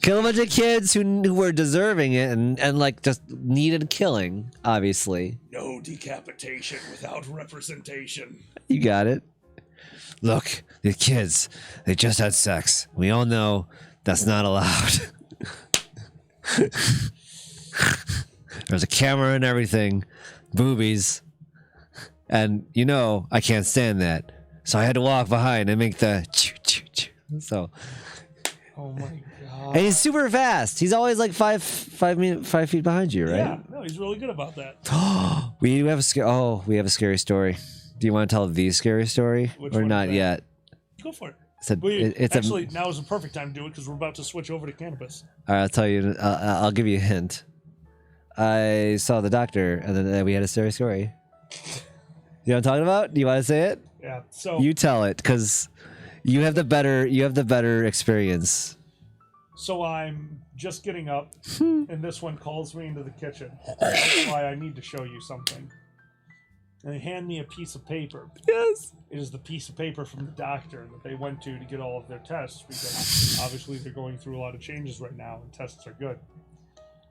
Kill a bunch of kids who were deserving it and like just needed killing, obviously.
No decapitation without representation.
You got it. Look, the kids, they just had sex. We all know that's not allowed. There's a camera and everything. Boobies. And you know, I can't stand that. So I had to walk behind and make the choo choo choo. So
Oh my god!
And he's super fast. He's always like 5 feet behind you, right?
Yeah, no, he's really good about that.
We have a scary story. Do you want to tell the scary story
Which
or
one is
not
that?
yet?
Go for it.
It's
Actually, now is the perfect time to do it because we're about to switch over to cannabis.
All right, I'll tell you. I'll give you a hint. I saw the doctor, and then we had a scary story. You know what I'm talking about? Do you want to say it?
Yeah. So
You tell it, because you have the better experience.
So I'm just getting up, and this one calls me into the kitchen. That's why I need to show you something. And they hand me a piece of paper.
Yes.
It is the piece of paper from the doctor that they went to get all of their tests, because obviously they're going through a lot of changes right now, and tests are good.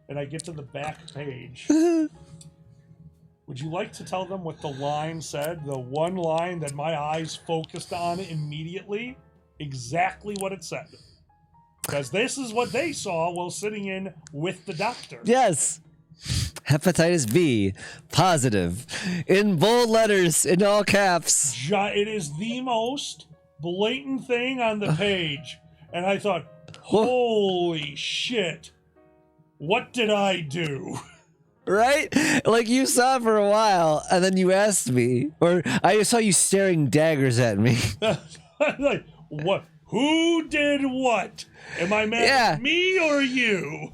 And I get to the back page. Would you like to tell them what the line said? The one line that my eyes focused on immediately? Exactly what it said. Because this is what they saw while sitting in with the doctor.
Yes. Hepatitis B, positive, in bold letters, in all caps.
It is the most blatant thing on the page. And I thought, holy shit, what did I do?
Right? Like, you saw it for a while, and then you asked me, or I saw you staring daggers at me.
Like, what? Who did what? Am I mad at me or you?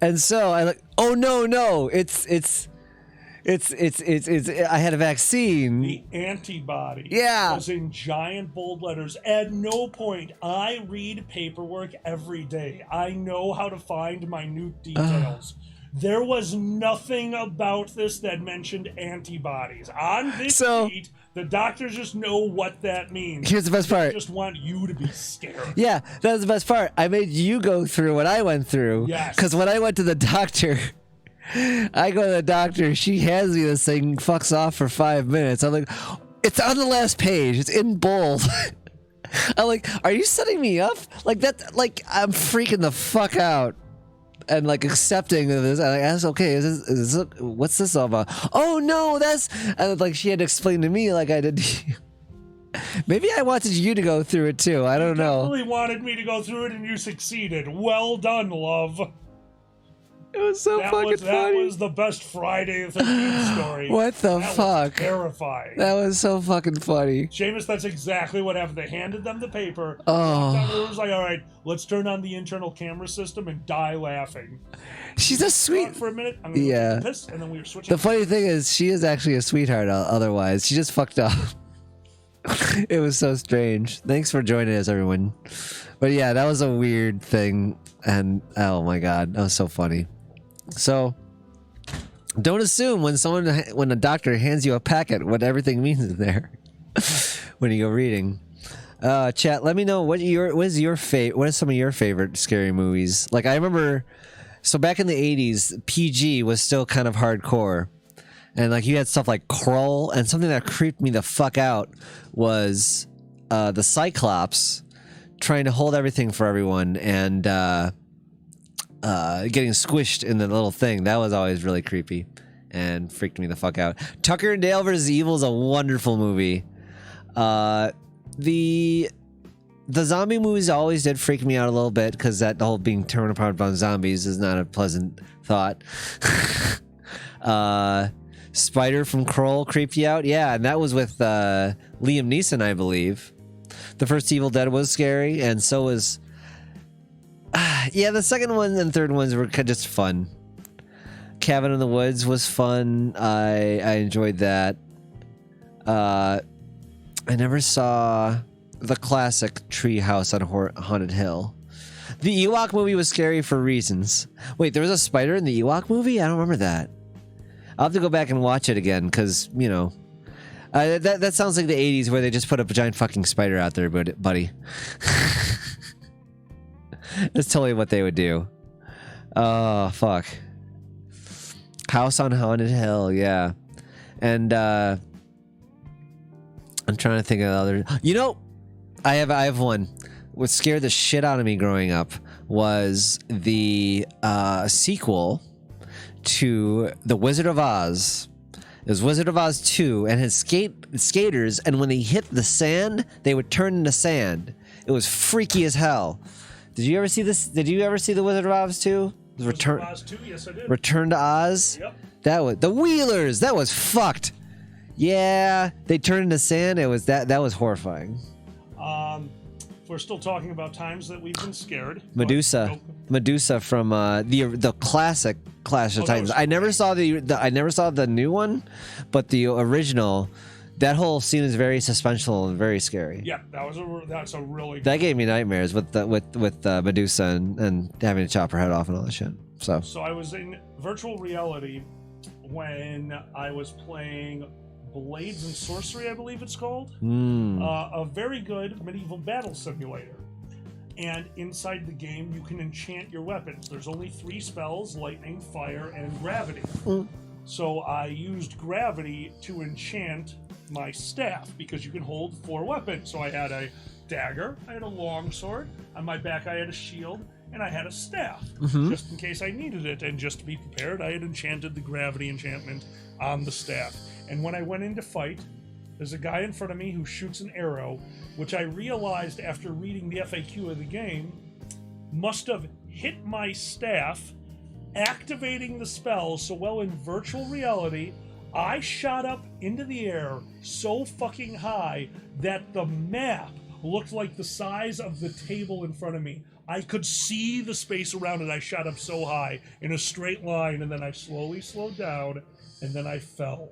And so I like, oh no, it's I had a vaccine.
The antibody was in giant bold letters. At no point, I read paperwork every day. I know how to find minute details. There was nothing about this that mentioned antibodies. On this sheet, the doctors just know what that means.
Here's the best part.
They just want you to be scared.
Yeah, that's the best part. I made you go through what I went through.
Yes.
Because when I went to the doctor, I go to the doctor, she hands me this thing, fucks off for 5 minutes. I'm like, it's on the last page. It's in bold. I'm like, are you setting me up? Like that, like I'm freaking the fuck out. And like accepting of this, I asked, okay, is this, what's this all about? Oh no, that's, and like she had to explain to me like I did to you. Maybe I wanted you to go through it too. I don't know.
You definitely wanted me to go through it, and you succeeded. Well done, love.
It was so fucking funny.
That was the best Friday the 13th story.
What the fuck?
Was terrifying.
That was so fucking funny.
Seamus, that's exactly what happened. They handed them the paper.
Oh.
It was like, all right, let's turn on the internal camera system and die laughing.
She's a sweet.
For a minute, I'm gonna go piss, and then we were switching.
The funny thing is, she is actually a sweetheart. Otherwise, she just fucked up. It was so strange. Thanks for joining us, everyone. But yeah, that was a weird thing, and oh my god, that was so funny. So, don't assume when a doctor hands you a packet what everything means in there when you go reading. Chat, let me know what is some of your favorite scary movies? Like I remember, so back in the 80s, PG was still kind of hardcore, and like you had stuff like Krull, and something that creeped me the fuck out was the Cyclops trying to hold everything for everyone and getting squished in the little thing. That was always really creepy and freaked me the fuck out. Tucker and Dale vs. Evil is a wonderful movie. The zombie movies always did freak me out a little bit because that whole being torn apart by zombies is not a pleasant thought. Spider from Krull creeped you out? Yeah, and that was with Liam Neeson, I believe. The first Evil Dead was scary, and so was... yeah, the second one and third ones were just fun. Cabin in the Woods was fun. I enjoyed that. I never saw the classic Treehouse on Haunted Hill. The Ewok movie was scary for reasons. Wait, there was a spider in the Ewok movie? I don't remember that. I'll have to go back and watch it again because, you know, that sounds like the 80s where they just put up a giant fucking spider out there, buddy. That's totally what they would do. Oh, fuck. House on Haunted Hill, yeah. And, I'm trying to think of other... You know, I have one. What scared the shit out of me growing up was the sequel to The Wizard of Oz. It was Wizard of Oz 2, and had skaters, and when they hit the sand, they would turn into sand. It was freaky as hell. Did you ever see this? Did you ever see the Wizard of Oz 2?
Wizard of Oz 2? Yes, I did.
Return to Oz.
Yep.
That was the Wheelers. That was fucked. Yeah, they turned into sand. It was that was horrifying.
We're still talking about times that we've been scared.
Medusa. Medusa from the classic Clash of Titans. I never saw I never saw the new one, but the original. That whole scene is very suspenseful and very scary.
Yeah, that's a really.
That gave me nightmares with Medusa and having to chop her head off and all that shit. So
I was in virtual reality when I was playing Blades and Sorcery, I believe it's called. A very good medieval battle simulator. And inside the game, you can enchant your weapons. There's only 3 spells: lightning, fire, and gravity. So I used gravity to enchant my staff because you can hold 4 weapons. So I had a dagger, I had a longsword, on my back I had a shield, and I had a staff just in case I needed it. And just to be prepared, I had enchanted the gravity enchantment on the staff. And when I went in to fight, there's a guy in front of me who shoots an arrow, which I realized after reading the FAQ of the game must have hit my staff, activating the spell. So while in virtual reality, I shot up into the air so fucking high that the map looked like the size of the table in front of me. I could see the space around it. I shot up so high in a straight line, and then I slowly slowed down, and then I fell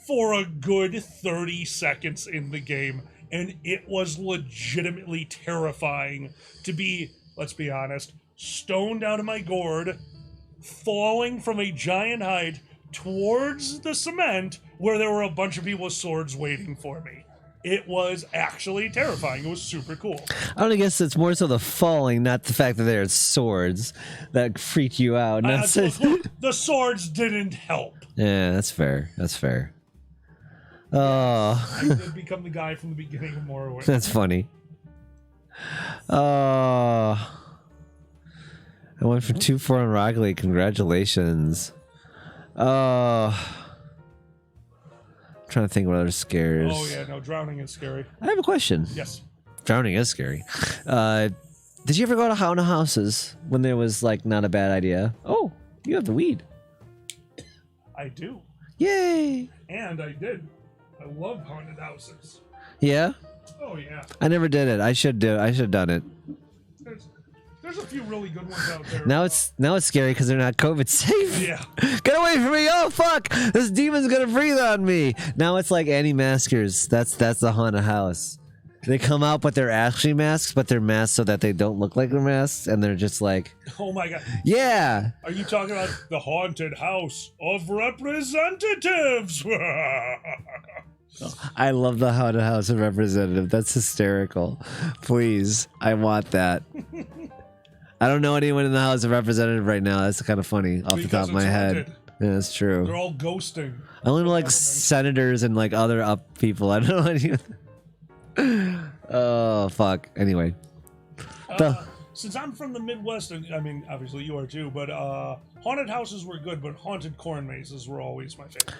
for a good 30 seconds in the game. And it was legitimately terrifying to be, let's be honest, stoned out of my gourd, falling from a giant height towards the cement where there were a bunch of people with swords waiting for me. It was actually terrifying. It was super cool.
I don't guess it's more so the falling, not the fact that there's swords that freaked you out.
The swords didn't help.
Yeah, that's fair. That's fair.
I did become the guy from the beginning of Morrowind.
That's funny. I went for 2-4 on Rocket League. Congratulations. I'm trying to think what other scares.
Oh yeah, no, drowning is scary.
I have a question.
Yes.
Drowning is scary. Did you ever go to haunted houses when there was like not a bad idea? Oh, you have the weed.
I do.
Yay!
And I did. I love haunted houses.
Yeah?
Oh yeah.
I never did it. I should have done it.
There's a few really good ones out there.
Now it's scary because they're not COVID safe.
Yeah.
Get away from me! Oh fuck! This demon's gonna breathe on me. Now it's like anti-maskers. That's the haunted house. They come out, but they're actually masks, but they're masks so that they don't look like they're masks, and they're just like,
oh my god.
Yeah.
Are you talking about the haunted house of representatives?
I love the haunted house of representative. That's hysterical. Please, I want that. I don't know anyone in the House of Representative right now. That's kind of funny off the top of my head. Yeah, that's true.
They're all ghosting.
I only know like senators and like other up people. I don't know any. Oh fuck. Anyway,
since I'm from the Midwest, and I mean obviously you are too, but haunted houses were good, but haunted corn mazes were always my favorite.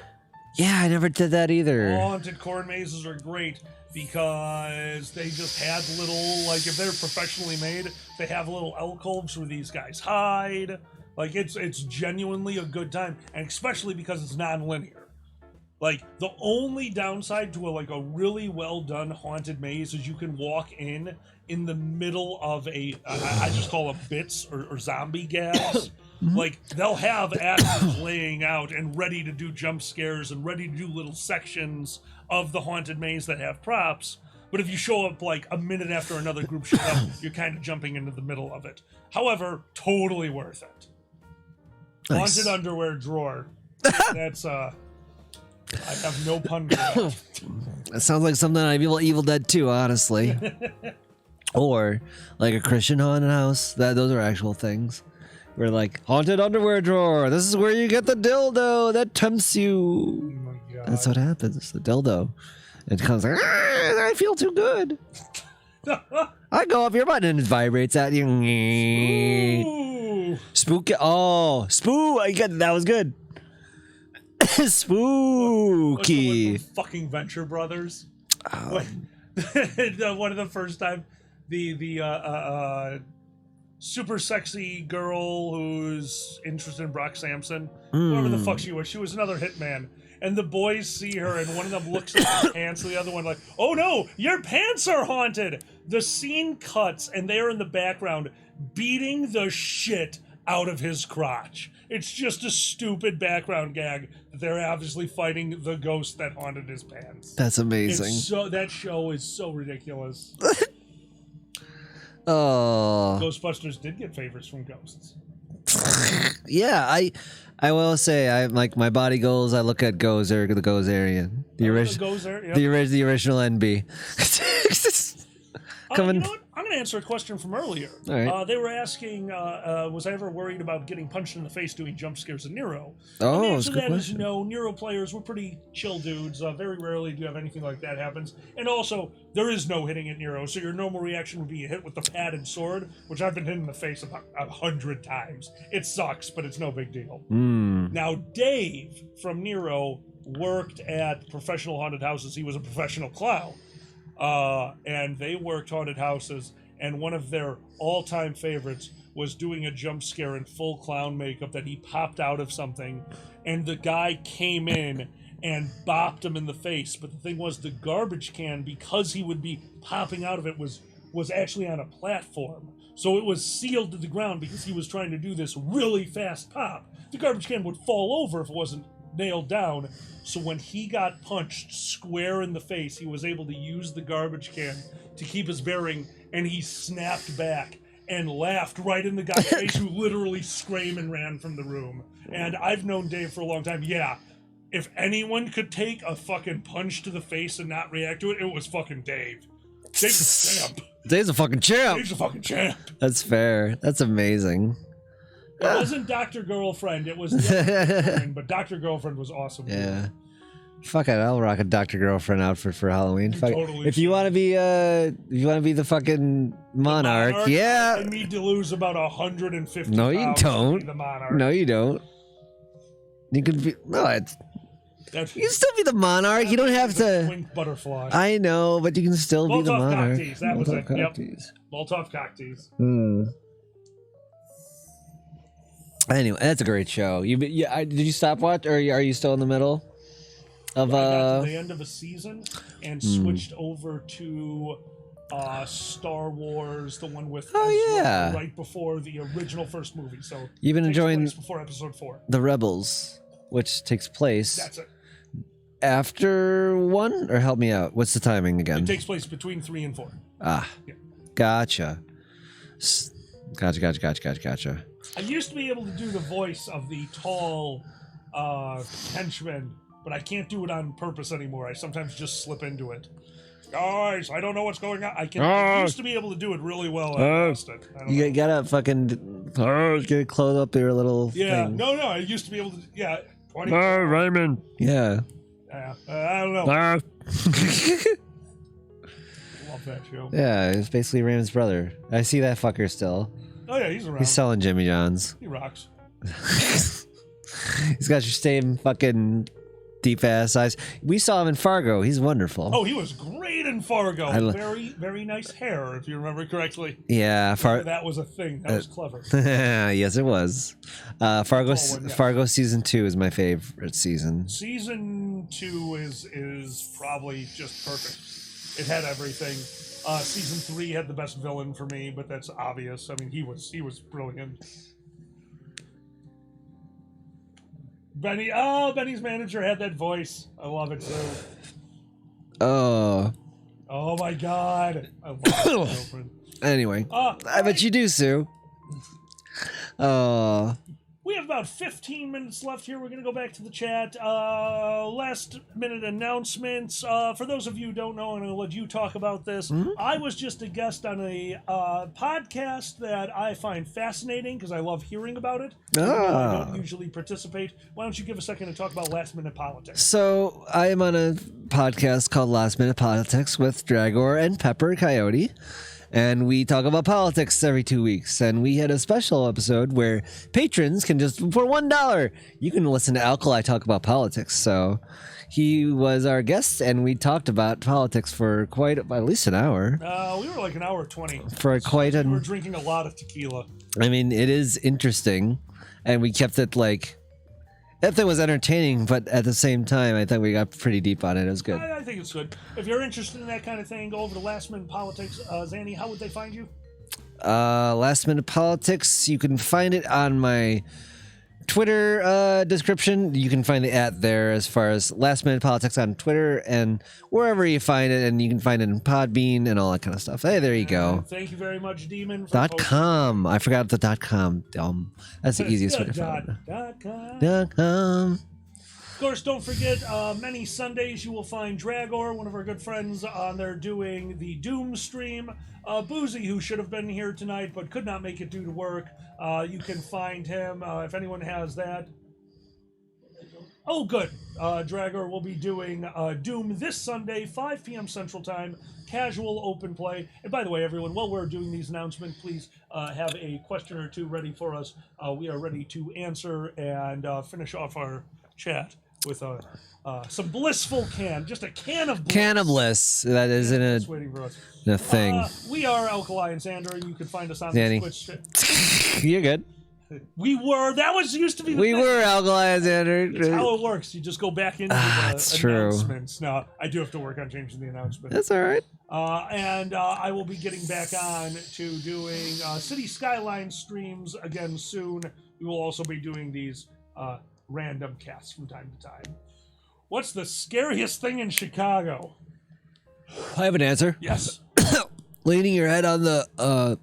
Yeah, I never did that either.
Haunted corn mazes are great because they just had little, like, if they're professionally made, they have little alcoves where these guys hide. Like, it's genuinely a good time, and especially because it's non-linear. Like, the only downside to a really well-done haunted maze is you can walk in the middle of I just call them bits or zombie gas. Like, they'll have actors laying out and ready to do jump scares and ready to do little sections of the haunted maze that have props. But if you show up like a minute after another group shows up, you're kind of jumping into the middle of it. However, totally worth it. Nice. Haunted underwear drawer. That's I have no pun for that.
That sounds like something out of Evil Dead 2, honestly. Or like a Christian haunted house. Those are actual things. We're like, haunted underwear drawer. This is where you get the dildo that tempts you.
Oh my God.
That's what happens. The dildo. It comes like, I feel too good. I go up your butt and it vibrates at you.
Ooh.
Spooky. Oh, that was good. Spooky.
Fucking Venture Brothers. One of the first time the super sexy girl who's interested in Brock Sampson. Whoever the fuck she was. She was another hitman. And the boys see her, and one of them looks at her pants, and the other one like, oh no, your pants are haunted! The scene cuts, and they're in the background beating the shit out of his crotch. It's just a stupid background gag. They're obviously fighting the ghost that haunted his pants.
That's amazing.
That show is so ridiculous.
Oh.
Ghostbusters did get favors from ghosts.
Yeah, I will say I like my body goals. I look at Gozer, the Gozerian, the original,
Yep.
the original NB.
You know what? I'm going to answer a question from earlier.
All right.
They were asking, was I ever worried about getting punched in the face doing jump scares in Nero?
Oh,
the
that's
answer
a
to
good
that is
question.
no. Nero players were pretty chill dudes. Very rarely do you have anything like that happens. And also, there is no hitting at Nero, so your normal reaction would be a hit with the padded sword, which I've been hit in the face about 100 times. It sucks, but it's no big deal. Now, Dave from Nero worked at professional haunted houses. He was a professional clown. And they worked haunted houses, and one of their all-time favorites was doing a jump scare in full clown makeup that he popped out of something, and the guy came in and bopped him in the face. But the thing was, the garbage can, because he would be popping out of it, was actually on a platform. So it was sealed to the ground because he was trying to do this really fast pop. The garbage can would fall over if it wasn't nailed down. So when he got punched square in the face, he was able to use the garbage can to keep his bearing, and he snapped back and laughed right in the guy's face, who literally screamed and ran from the room. And I've known Dave for a long time. Yeah, if anyone could take a fucking punch to the face and not react to it, it was fucking Dave. Dave's a champ.
Dave's a fucking champ.
Dave's a fucking champ.
That's fair. That's amazing.
It wasn't Dr. Girlfriend. It was the other one, but Dr. Girlfriend was awesome.
Yeah. Fuck it, I'll rock a Dr. Girlfriend outfit for Halloween. Fuck it.
totally
If you
should.
want to be the fucking monarch, yeah.
I need to lose about 150
No, you
pounds to
don't.
be the monarch.
No, you don't. You could be
That's,
you can still be the monarch. You don't have to.
Twink butterfly.
I know, but you can still be the
Molotov
monarch.
cocktease, that was it, yep.
Cocktease.
Molotov cocktease.
Anyway, that's a great show. Did you stop watch, or are you still in the middle of
I got to the end of a season and switched over to Star Wars, the one with Ezra, right before the original first movie. So
you've been
takes
enjoying
place before episode 4.
The Rebels, which takes place
That's it.
after 1, or help me out. What's the timing
It
again?
takes place between 3 and 4.
Ah,
Yeah.
gotcha. Gotcha.
I used to be able to do the voice of the tall henchman, but I can't do it on purpose anymore. I sometimes just slip into it. Guys, I don't know what's going on. I used to be able to do it really well. I lost it. I don't know.
You gotta fucking get close up your little
Yeah,
thing.
no, I used to be able to. Yeah, 20.
Raymond.
Yeah.
Yeah, I don't know.
Ah,
Love that show.
Yeah, it's basically Raymond's brother. I see that fucker still.
Oh yeah, he's around.
He's selling Jimmy John's.
He rocks.
He's got your same fucking deep ass eyes. We saw him in Fargo. He's wonderful.
Oh, he was great in Fargo. Very, very nice hair, if you remember correctly.
Yeah,
That was a thing. That was clever.
yes, it was. Fargo.
one, yeah.
Fargo season 2 is my favorite season.
Season 2 is probably just perfect. It had everything. Season 3 had the best villain for me, but that's obvious. I mean, he was brilliant. Benny's manager had that voice. I love it too. Oh my god. I love that girlfriend.
Anyway, I bet you do, Sue.
We have about 15 minutes left here. We're going to go back to the chat. Last minute announcements. For those of you who don't know, I'm going to let you talk about this. I was just a guest on a podcast that I find fascinating because I love hearing about it. I don't usually participate. Why don't you give a second to talk about last minute politics?
So I am on a podcast called Last Minute Politics with Dragor and Pepper Coyote. and we talk about politics every 2 weeks. And we had a special episode where patrons can just, for $1, you can listen to Alkali talk about politics. So he was our guest, and we talked about politics for at least an hour.
We were like an hour 20.
For quite
We were drinking a lot of tequila.
I mean, it is interesting, and we kept it like, if it was entertaining, but at the same time, I think we got pretty deep on it. It was good.
I think it's good. If you're interested in that kind of thing, go over to Last Minute Politics. Zanny, how would they find you?
Last Minute Politics, you can find it on my Twitter description. You can find the @ there as far as Last Minute Politics on Twitter and wherever you find it, and you can find it in Podbean and all that kind of stuff. Hey, there you go.
Thank you very much, Demon. For
.com. I forgot the .com. That's the easiest way to find it. .com.
Of course, don't forget, many Sundays you will find Dragor, one of our good friends, on there doing the Doom stream. Boozy, who should have been here tonight but could not make it due to work. You can find him if anyone has that. Oh, good. Dragor will be doing Doom this Sunday, 5 p.m. Central Time, casual open play. And by the way, everyone, while we're doing these announcements, please have a question or two ready for us. We are ready to answer and finish off our chat with some blissful just a can of bliss.
Can of bliss. That is in
It's waiting for us.
a thing.
We are Alkali and Xander, and you can find us on
Danny.
Twitch.
You're good.
We were. That was used to be.
We were Alkali and Xander.
It's how it works. You just go back into
That's
the
true.
announcements. Now, I do have to work on changing the announcement.
That's all right.
And I will be getting back on to doing City Skyline streams again soon. We will also be doing these random casts from time to time. What's the scariest thing in Chicago?
I have an answer.
Yes.
Leaning your head on the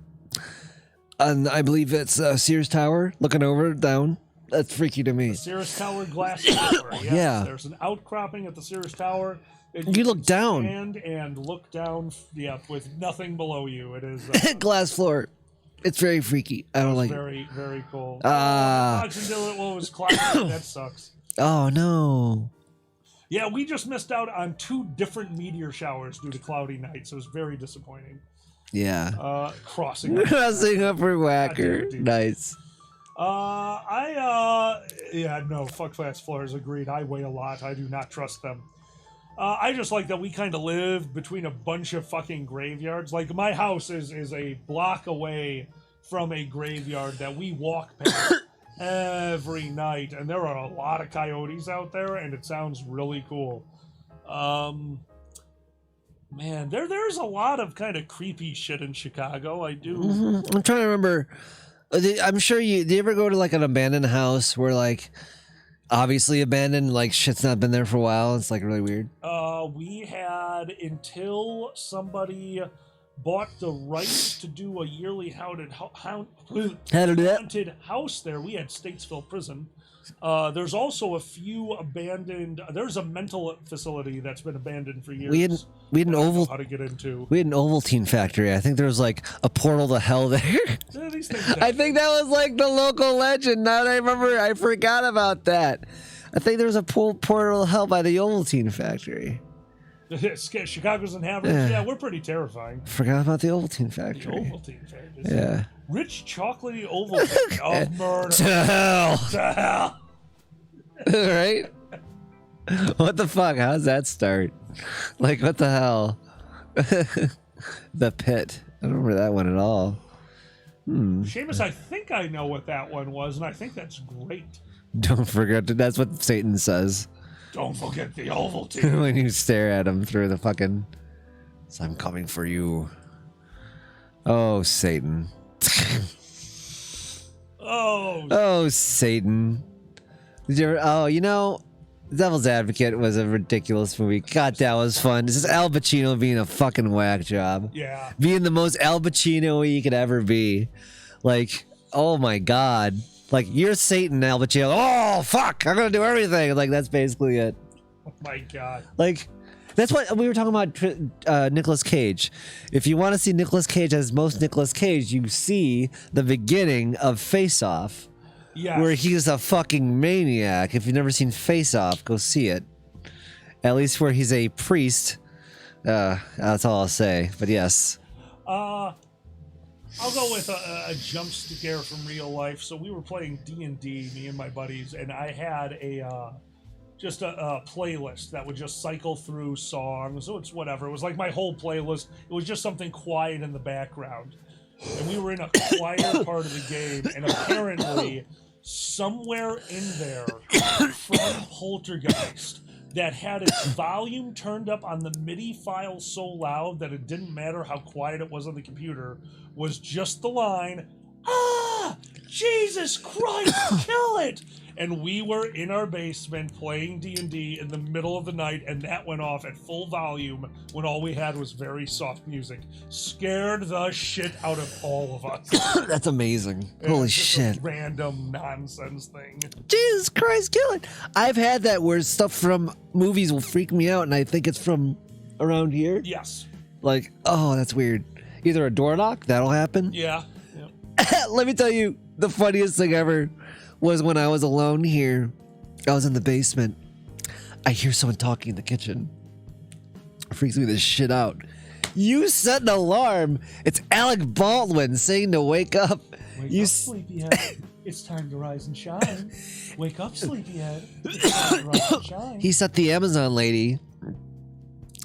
I believe it's Sears Tower, looking over down. That's freaky to me.
Sears Tower glass tower. Yes,
Yeah.
There's an outcropping at the Sears Tower.
You look down.
Stand and look down. Yeah, with nothing below you. It is
Glass floor. It's very freaky. I don't like it.
very, very cool.
Ah.
Well, it was cloudy. That sucks.
Oh no.
Yeah, we just missed out on 2 different meteor showers due to cloudy nights. It was very disappointing.
Yeah.
Crossing.
Crossing Upper Whacker.
God damn it, dude.
Nice.
Yeah, no, fuck glass floors, agreed. I weigh a lot. I do not trust them. I just like that we kind of live between a bunch of fucking graveyards. Like, my house is a block away from a graveyard that we walk past every night, and there are a lot of coyotes out there, and it sounds really cool. Man, there's a lot of kind of creepy shit in Chicago. I do.
Mm-hmm. I'm trying to remember. I'm sure do you ever go to like an abandoned house where like obviously abandoned, like shit's not been there for a while? It's like really weird.
We had, until somebody bought the rights to do a yearly haunted house there, we had Statesville Prison. There's also a few abandoned. There's a mental facility that's been abandoned for years.
We had an
how to get into.
We had an Ovaltine factory. I think there was like a portal to hell there.
These things
I think that was like the local legend. Now that I remember, I forgot about that. I think there was a portal to hell by the Ovaltine factory.
Chicago's inhabitants. Yeah, we're pretty terrifying.
Forgot about the Ovaltine
The
factory.
Ovaltine factory.
Yeah.
Rich chocolatey Ovaltine of murder.
To hell.
To hell.
Right? What the fuck? How's that start? Like, what the hell? The Pit. I don't remember that one at all.
Seamus, I think I know what that one was, and I think that's great.
Don't forget that's what Satan says.
Don't forget the Ovaltine.
When you stare at him through the fucking... So I'm coming for you. Oh, Satan. Oh, Satan. Did you ever... Oh, you know... Devil's Advocate was a ridiculous movie. God, that was fun. This is Al Pacino being a fucking whack job.
Yeah.
Being the most Al Pacino you could ever be. Like, oh my god. Like, you're Satan, Al Pacino. Oh, fuck! I'm gonna do everything! Like, that's basically it.
Oh my god.
Like, that's what we were talking about Nicolas Cage. If you want to see Nicolas Cage as most Nicolas Cage, you see the beginning of Face Off.
Yes.
Where he's a fucking maniac. If you've never seen Face Off, go see it. At least where he's a priest. That's all I'll say. But yes.
I'll go with a jump scare from real life. So we were playing D&D, me and my buddies, and I had a playlist that would just cycle through songs. So it's whatever. It was like my whole playlist. It was just something quiet in the background. And we were in a quieter part of the game, and apparently somewhere in there from Poltergeist that had its volume turned up on the MIDI file so loud that it didn't matter how quiet it was on the computer was just the line, "Ah, Jesus Christ, kill it!" And we were in our basement playing D&D in the middle of the night, and that went off at full volume when all we had was very soft music. Scared the shit out of all of us.
That's amazing.
And
Holy
it's just
shit.
a random nonsense thing.
Jesus Christ, kill it. I've had that where stuff from movies will freak me out, and I think it's from around here.
Yes.
Like, oh, that's weird. Either a door knock, that'll happen.
Yeah.
Let me tell you, the funniest thing ever was when I was alone here. I was in the basement. I hear someone talking in the kitchen. It freaks me this shit out. You set an alarm. It's Alec Baldwin saying to wake up.
Wake up, sleepyhead. It's time to rise and shine. Wake up, sleepyhead. It's time to rise and shine.
He set the Amazon lady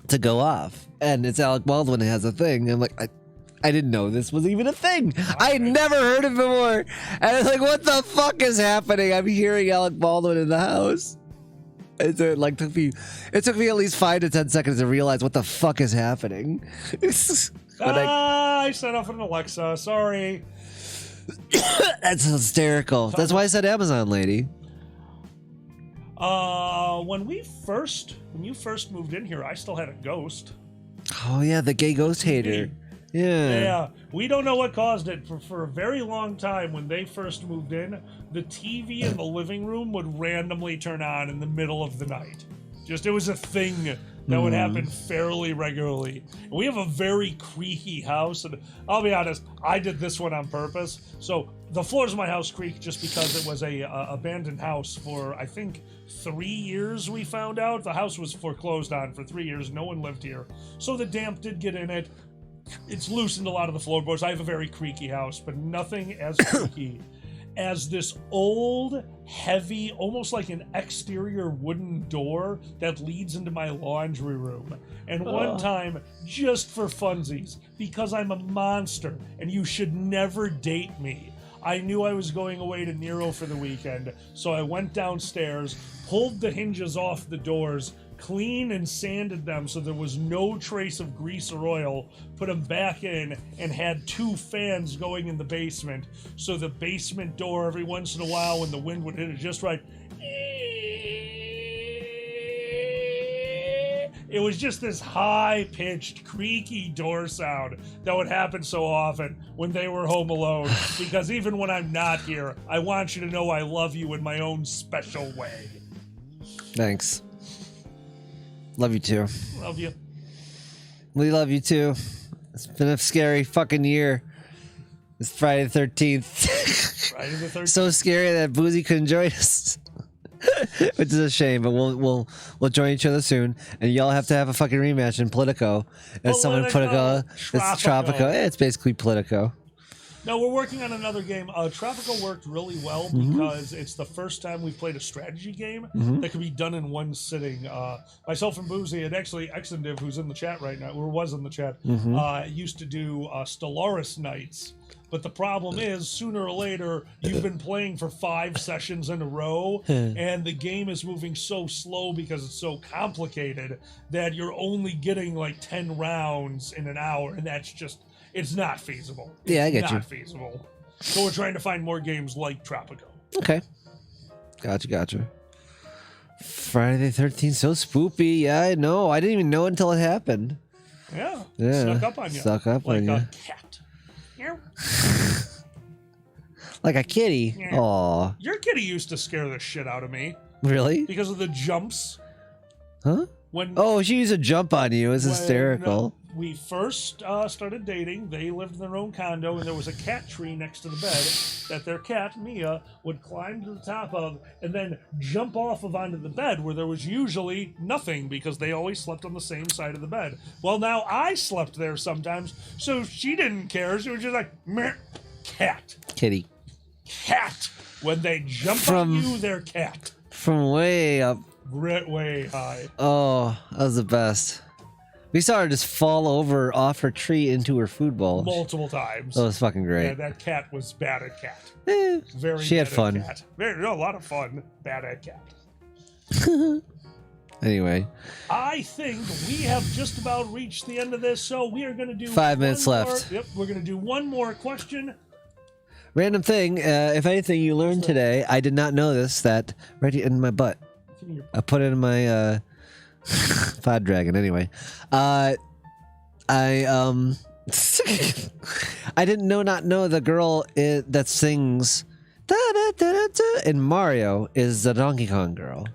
to go off. And it's Alec Baldwin that has a thing. I'm like, I didn't know this was even a thing. I had never heard it before. And I was like, what the fuck is happening? I'm hearing Alec Baldwin in the house. It took me at least 5 to 10 seconds to realize what the fuck is happening.
I set off an Alexa. Sorry.
That's hysterical. That's why I said Amazon lady.
When you first moved in here, I still had a ghost.
Oh yeah, the gay ghost hater. Yeah,
we don't know what caused it. For a very long time, when they first moved in, the TV in the living room would randomly turn on in the middle of the night. It was a thing that would happen fairly regularly. And we have a very creaky house, and I'll be honest, I did this one on purpose. So the floors of my house creak just because it was a abandoned house for, I think, 3 years. We found out the house was foreclosed on for 3 years. No one lived here, so the damp did get in it. It's loosened a lot of the floorboards. I have a very creaky house, but nothing as creaky as this old, heavy, almost like an exterior wooden door that leads into my laundry room. And one time, just for funsies, because I'm a monster and you should never date me, I knew I was going away to Nero for the weekend, so I went downstairs, pulled the hinges off the doors, cleaned and sanded them so there was no trace of grease or oil, put them back in, and had 2 fans going in the basement, so the basement door, every once in a while when the wind would hit it just right, it was just this high-pitched, creaky door sound that would happen so often when they were home alone, because even when I'm not here, I want you to know I love you in my own special way.
Thanks. Love you too.
Love you.
We love you too. It's been a scary fucking year. It's Friday the 13th.
Friday the 13th.
So scary that Boozy couldn't join us. Which is a shame, but we'll join each other soon. And y'all have to have a fucking rematch in Politico. As someone Politico, it's Tropico. Yeah, it's basically Politico.
No, we're working on another game. Tropico worked really well because it's the first time we've played a strategy game that could be done in one sitting. Myself and Boozy, and actually Exendiv, who's in the chat right now, or was in the chat, used to do Stellaris nights. But the problem is, sooner or later, you've been playing for 5 sessions in a row, and the game is moving so slow because it's so complicated that you're only getting like 10 rounds in an hour, and that's just... It's not feasible.
Yeah, I get you.
Not feasible. So we're trying to find more games like Tropico.
Okay. Gotcha. Friday the 13th, so spoopy. Yeah, I know. I didn't even know until it happened.
Yeah.
Yeah.
Snuck up on you.
Stuck up
like
on you.
a cat. Yeah.
Like a kitty.
Yeah.
Aw.
Your kitty used to scare the shit out of me.
Really?
Because of the jumps.
Huh?
When
Oh, she used to jump on you. It was hysterical.
we first started dating, they lived in their own condo, and there was a cat tree next to the bed that their cat, Mia, would climb to the top of and then jump off of onto the bed where there was usually nothing because they always slept on the same side of the bed. Well, now I slept there sometimes, so she didn't care. She was just like, meh, cat.
Kitty.
Cat. When they jump
From-
on you, they're cat.
From way up.
Way high.
Oh, that was the best. We saw her just fall over off her tree into her food bowl.
Multiple times.
That was fucking great.
Yeah, that cat was bad at cat.
Eh,
Very
she had
bad at
fun.
Cat. A lot of fun. Bad at cat.
Anyway,
I think we have just about reached the end of this, so we are going to do
5 minutes
one more-
left.
Yep, we're going to do one more question.
random thing. If anything you learned today, I did not know this. That right in my butt. I put it in my pod dragon. Anyway, I I didn't not know the girl that sings da, da, da, da, da, in Mario is the Donkey Kong girl.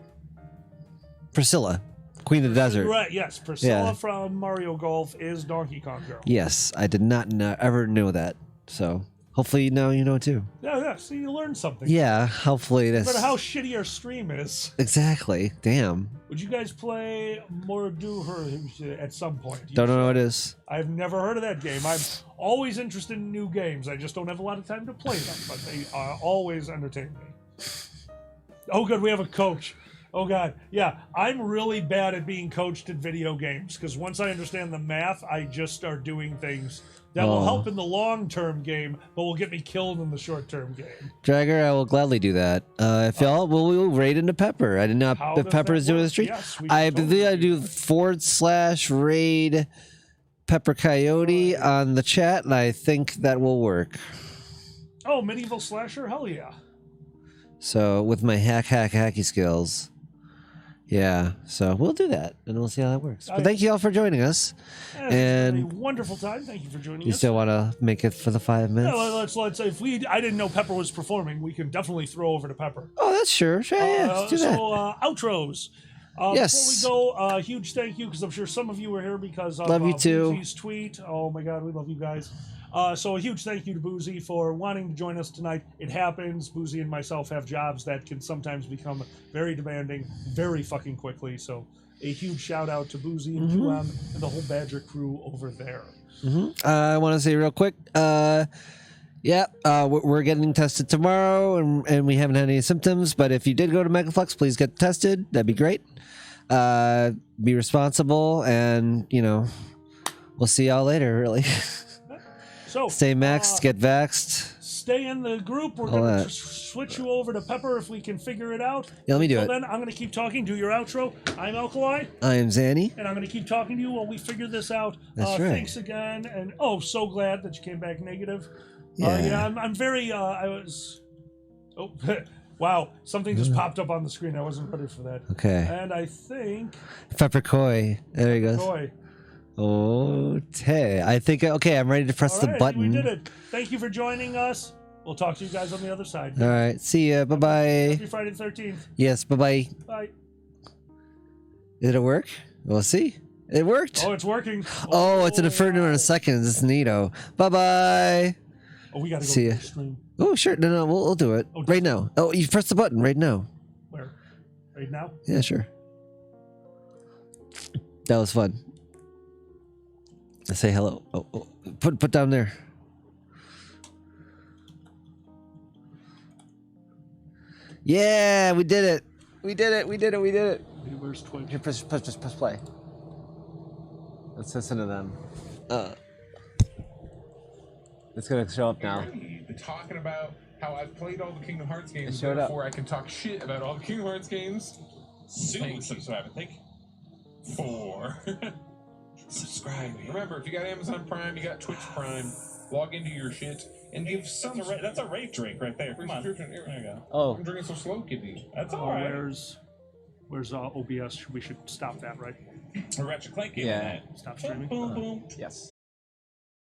Priscilla, Queen of the Desert.
Right, yes. Priscilla
Yeah.
from Mario Golf is Donkey Kong Girl.
Yes, I did not ever know that. So hopefully now you know too.
Yeah, so you learned something.
Yeah, hopefully this.
No matter how shitty our stream is.
Exactly. Damn.
Would you guys play more Do Her at some point?
Don't know what it is.
I've never heard of that game. I'm always interested in new games. I just don't have a lot of time to play them, but they always entertain me. Oh, good, we have a coach. Oh, God. Yeah, I'm really bad at being coached in video games because once I understand the math, I just start doing things that will help in the long-term game, but will get me killed in the short-term game.
Dragger, I will gladly do that. If y'all, we'll raid into Pepper. I did not.
How
The
does
Pepper
that
is doing the
work?
street.
Yes, we
I
can
believe I
totally
do / raid Pepper Coyote on the chat, and I think that will work.
Oh, medieval slasher? Hell yeah.
So with my hacky skills. Yeah, so we'll do that, and we'll see how that works. But thank you all for joining us.
It's
And
been a wonderful time. Thank you for joining
you
us.
still want to make it for the 5 minutes?
Yeah, let's if I didn't know Pepper was performing, we can definitely throw over to Pepper.
Oh, that's sure. Yeah, let's do that.
So outros.
Yes.
Before we go, huge thank you because I'm sure some of you were here because of
Love you too.
Boozy's tweet. Oh my God, we love you guys. So a huge thank you to Boozy for wanting to join us tonight. It happens. Boozy and myself have jobs that can sometimes become very demanding very fucking quickly. So a huge shout out to Boozy and QM and the whole Badger crew over there.
I want to say real quick, we're getting tested tomorrow, and we haven't had any symptoms. But if you did go to Megaflex, please get tested. That'd be great. Be responsible, and we'll see y'all later. Really,
So
stay maxed, get vaxxed.
stay in the group. We're
All
going
that.
to switch you over to Pepper if we can figure it out.
Yeah, let me do
Until
it.
then, I'm going to keep talking. Do your outro. I'm Alkali.
I am Zanny.
And I'm going to keep talking to you while we figure this out.
That's right.
Thanks again. And so glad that you came back negative.
Yeah.
I'm very, I was, oh, wow. Something just popped up on the screen. I wasn't ready for that.
Okay.
And I think,
Pepper Koi. There he goes.
boy.
Okay. I think, okay, I'm ready to press
All
the
right,
button.
we did it. Thank you for joining us. We'll talk to you guys on the other side.
All right. See ya. Bye-bye.
Happy Friday the 13th.
Yes, bye-bye.
Bye.
Did it work? We'll see. It worked.
Oh, it's working.
Oh, it's an inferno in a second. It's neato. Bye-bye.
Oh, we got to go
See
to
ya.
the stream.
Oh, sure. No, we'll do it.
Oh,
Right now. Oh, you press the button right now.
Where? Right now?
Yeah, sure. That was fun. Say hello. Oh, put down there. Yeah, we did it. We did it.
Hey, where's Twitch?
Here, press play. Let's listen to them. It's gonna show up now.
Been talking about how I've played all the Kingdom Hearts games,
It showed up.
therefore I can talk shit about all the Kingdom Hearts games.
Soon, so I would think.
4.
Subscribe.
Remember, if you got Amazon Prime, you got Twitch Prime, log into your shit and give some.
That's a rape drink right there. Come on. There
There
you go.
Oh,
I'm drinking so slow, kidney.
That's all right.
Where's OBS? We should stop that, right?
A Ratchet Clank game.
Yeah.
On
Stop
that.
streaming.
Boom, boom.
yes.